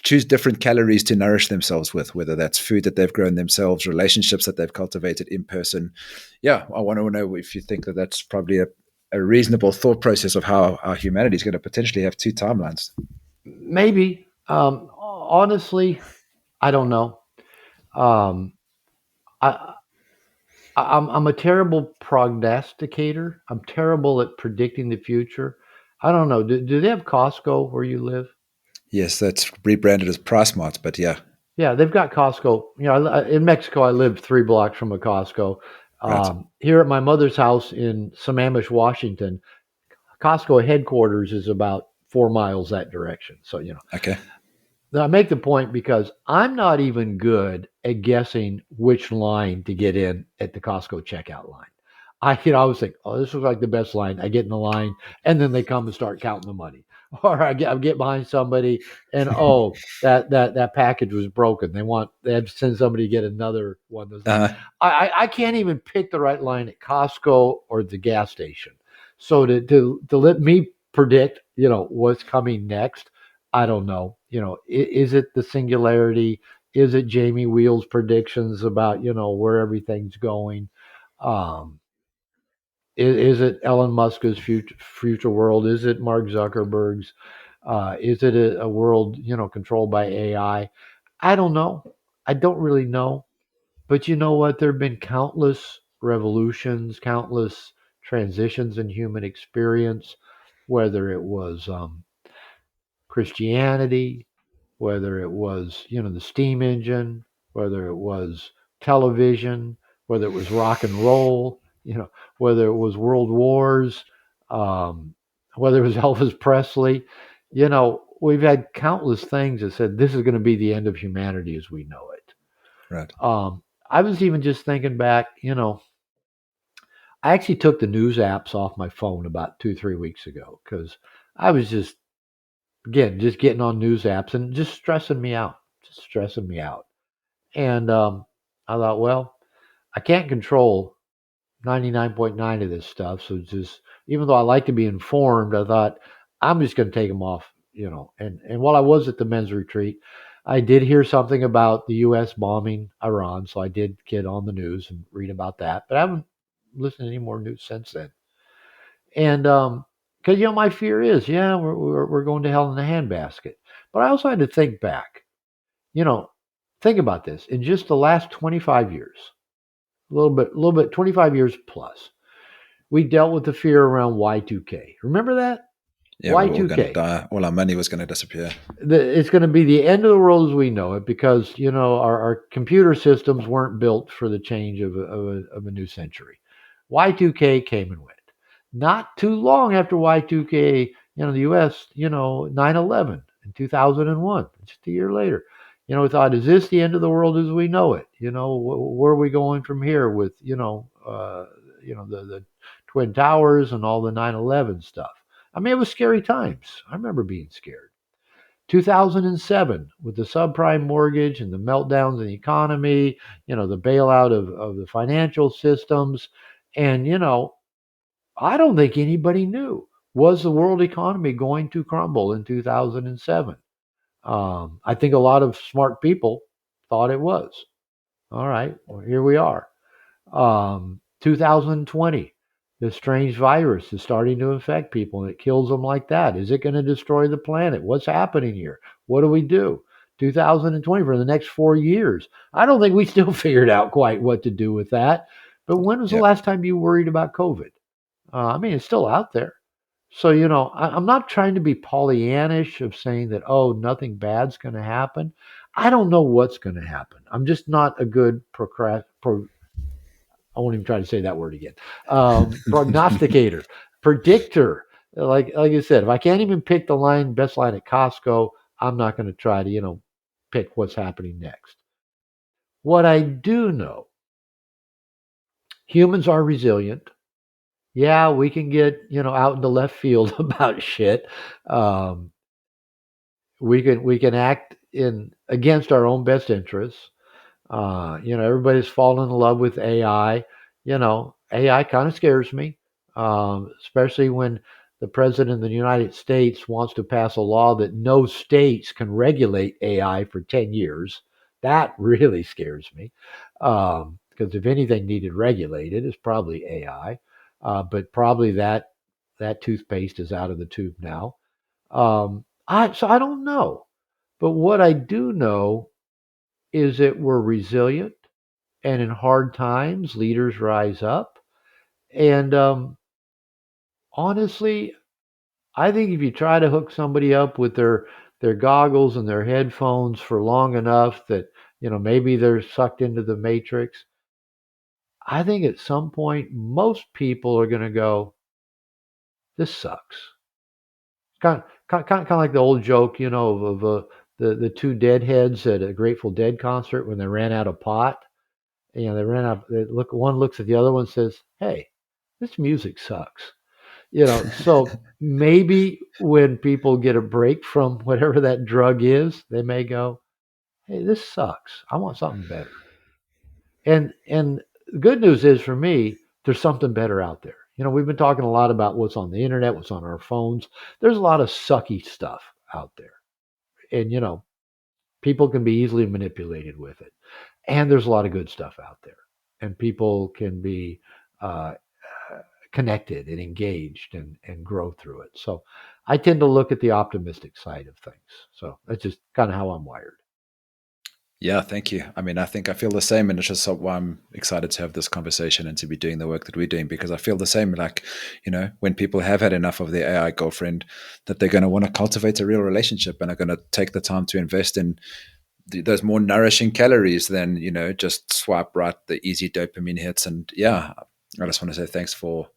Speaker 1: choose different calories to nourish themselves with, whether that's food that they've grown themselves, relationships that they've cultivated in person. Yeah, I want to know if you think that that's probably a reasonable thought process of how our humanity is going to potentially have two timelines.
Speaker 2: Maybe. Honestly, I don't know. Um, I, I'm a terrible prognosticator. I'm terrible at predicting the future. I don't know. Do they have Costco where you live?
Speaker 1: Yes, that's rebranded as Price Mart, but yeah.
Speaker 2: Yeah, they've got Costco. In Mexico, I lived 3 blocks from a Costco.
Speaker 1: Right.
Speaker 2: Here at my mother's house in Sammamish, Washington, Costco headquarters is about 4 miles that direction. So,
Speaker 1: Okay.
Speaker 2: I make the point because I'm not even good at guessing which line to get in at the Costco checkout line. I always think, oh, this looks like the best line. I get in the line, and then they come and start counting the money. Or I get behind somebody, and oh, that package was broken. They had to send somebody to get another one.
Speaker 1: Uh,
Speaker 2: I can't even pick the right line at Costco or the gas station. So to let me predict, what's coming next, I don't know. Is it the singularity? Is it Jamie Wheel's predictions about where everything's going? Um, is it Elon Musk's future world? Is it Mark Zuckerberg's? Is it a world controlled by AI? I don't know. I don't really know. But you know what? There have been countless revolutions, countless transitions in human experience, whether it was Christianity, whether it was, the steam engine, whether it was television, whether it was rock and roll, whether it was world wars, um, whether it was Elvis Presley. We've had countless things that said this is going to be the end of humanity as we know it.
Speaker 1: right.
Speaker 2: I was even just thinking back, I actually took the news apps off my phone about 2, 3 weeks ago because I was just getting on news apps and just stressing me out. And I thought, well, I can't control 99.9 of this stuff. So just, even though I like to be informed, I thought I'm just going to take them off, and while I was at the men's retreat, I did hear something about the U.S. bombing Iran. So I did get on the news and read about that, but I haven't listened to any more news since then. And because my fear is, yeah, we're going to hell in a handbasket. But I also had to think back. You know, think about this. In just the last 25 years, a little bit, 25 years plus, we dealt with the fear around Y2K. Remember that?
Speaker 1: Yeah, we were all going to
Speaker 2: Y2K.
Speaker 1: die. All our money was going to disappear.
Speaker 2: It's going to be the end of the world as we know it because our computer systems weren't built for the change of a new century. Y2K came and went. Not too long after Y2K, the U.S., 9/11 in 2001, just a year later. We thought, is this the end of the world as we know it? Where are we going from here with, the Twin Towers and all the 9/11 stuff? I mean, it was scary times. I remember being scared. 2007 with the subprime mortgage and the meltdowns in the economy, the bailout of the financial systems. And, I don't think anybody knew. Was the world economy going to crumble in 2007? I think a lot of smart people thought it was. All right, well, here we are. 2020, this strange virus is starting to infect people and it kills them like that. Is it going to destroy the planet? What's happening here? What do we do? 2020 for the next 4 years. I don't think we still figured out quite what to do with that. But when was the
Speaker 1: Yeah.
Speaker 2: last time you worried about COVID? I mean, it's still out there. So, I'm not trying to be Pollyannish of saying that, oh, nothing bad's going to happen. I don't know what's going to happen. I'm just not a good I won't even try to say that word again. Prognosticator, predictor. Like I said, if I can't even pick the best line at Costco, I'm not going to try to, pick what's happening next. What I do know, humans are resilient. Yeah, we can get, out in the left field about shit. Um, we can act in against our own best interests. Everybody's fallen in love with AI. AI kind of scares me, especially when the president of the United States wants to pass a law that no states can regulate AI for 10 years. That really scares me. Because if anything needed regulated, it's probably AI. But probably that toothpaste is out of the tube now. So I don't know. But what I do know is that we're resilient, and in hard times, leaders rise up. And honestly, I think if you try to hook somebody up with their goggles and their headphones for long enough that maybe they're sucked into the matrix, I think at some point, most people are going to go, this sucks. Kind of like the old joke, of the two deadheads at a Grateful Dead concert when they ran out of pot. They ran out. One looks at the other one and says, "Hey, this music sucks." So maybe when people get a break from whatever that drug is, they may go, "Hey, this sucks. I want something better." And the good news is for me, there's something better out there. We've been talking a lot about what's on the internet, what's on our phones. There's a lot of sucky stuff out there. And people can be easily manipulated with it. And there's a lot of good stuff out there. And people can be uh, connected and engaged and grow through it. So I tend to look at the optimistic side of things. So that's just kind of how I'm wired.
Speaker 1: Yeah, thank you. I mean, I think I feel the same, and it's just why I'm excited to have this conversation and to be doing the work that we're doing, because I feel the same. Like, when people have had enough of their AI girlfriend, that they're going to want to cultivate a real relationship and are going to take the time to invest in those more nourishing calories than just swipe right, the easy dopamine hits. And yeah, I just want to say thanks for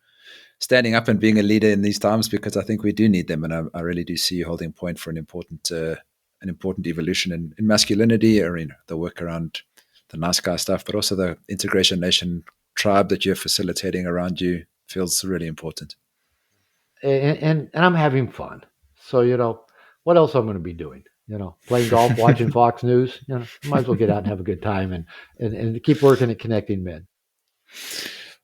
Speaker 1: standing up and being a leader in these times, because I think we do need them, and I really do see you holding point for an important evolution in masculinity, or the work around the nice guy stuff, but also the Integration Nation tribe that you're facilitating around you feels really important.
Speaker 2: And I'm having fun. So, what else I'm going to be doing? Playing golf, watching Fox News. Might as well get out and have a good time and keep working at connecting men.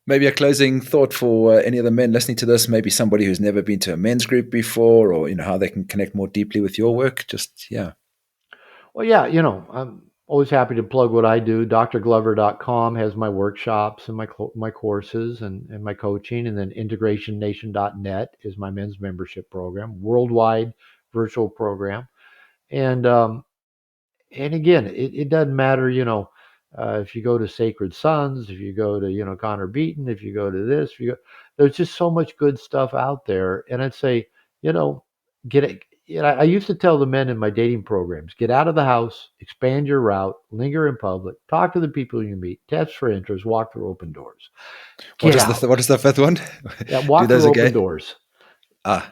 Speaker 1: Maybe a closing thought for any of the men listening to this, maybe somebody who's never been to a men's group before, or how they can connect more deeply with your work. Just, yeah.
Speaker 2: Well, yeah, I'm always happy to plug what I do. drglover.com has my workshops and my courses and my coaching. And then integrationnation.net is my men's membership program, worldwide virtual program. And again, it doesn't matter, if you go to Sacred Sons, if you go to, Connor Beaton, if you go to this, there's just so much good stuff out there. And I'd say, get it. I used to tell the men in my dating programs, get out of the house, expand your route, linger in public, talk to the people you meet, test for interest, walk through open doors.
Speaker 1: What is the fifth one?
Speaker 2: Yeah, walk through open doors.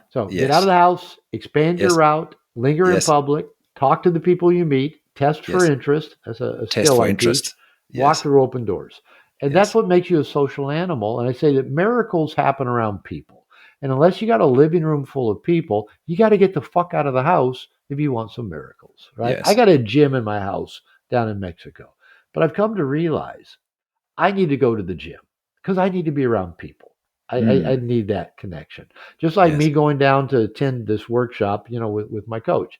Speaker 2: So
Speaker 1: yes.
Speaker 2: Get out of the house, expand your route, linger in public, talk to the people you meet, test for interest. That's a skill I teach. Walk through open doors. And that's what makes you a social animal. And I say that miracles happen around people. And unless you got a living room full of people, you got to get the fuck out of the house if you want some miracles, right?
Speaker 1: Yes.
Speaker 2: I got a gym in my house down in Mexico. But I've come to realize I need to go to the gym because I need to be around people. I need that connection. Just like me going down to attend this workshop, with my coach.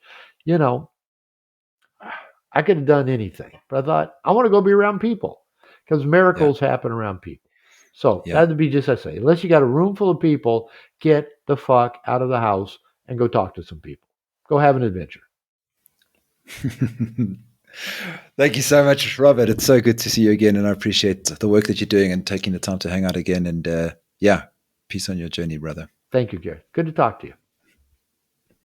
Speaker 2: I could have done anything, but I thought I want to go be around people because miracles happen around people. So that'd be just, I say, unless you got a room full of people, get the fuck out of the house and go talk to some people. Go have an adventure.
Speaker 1: Thank you so much, Robert. It's so good to see you again, and I appreciate the work that you're doing and taking the time to hang out again. And peace on your journey, brother.
Speaker 2: Thank you, Gareth. Good to talk to you.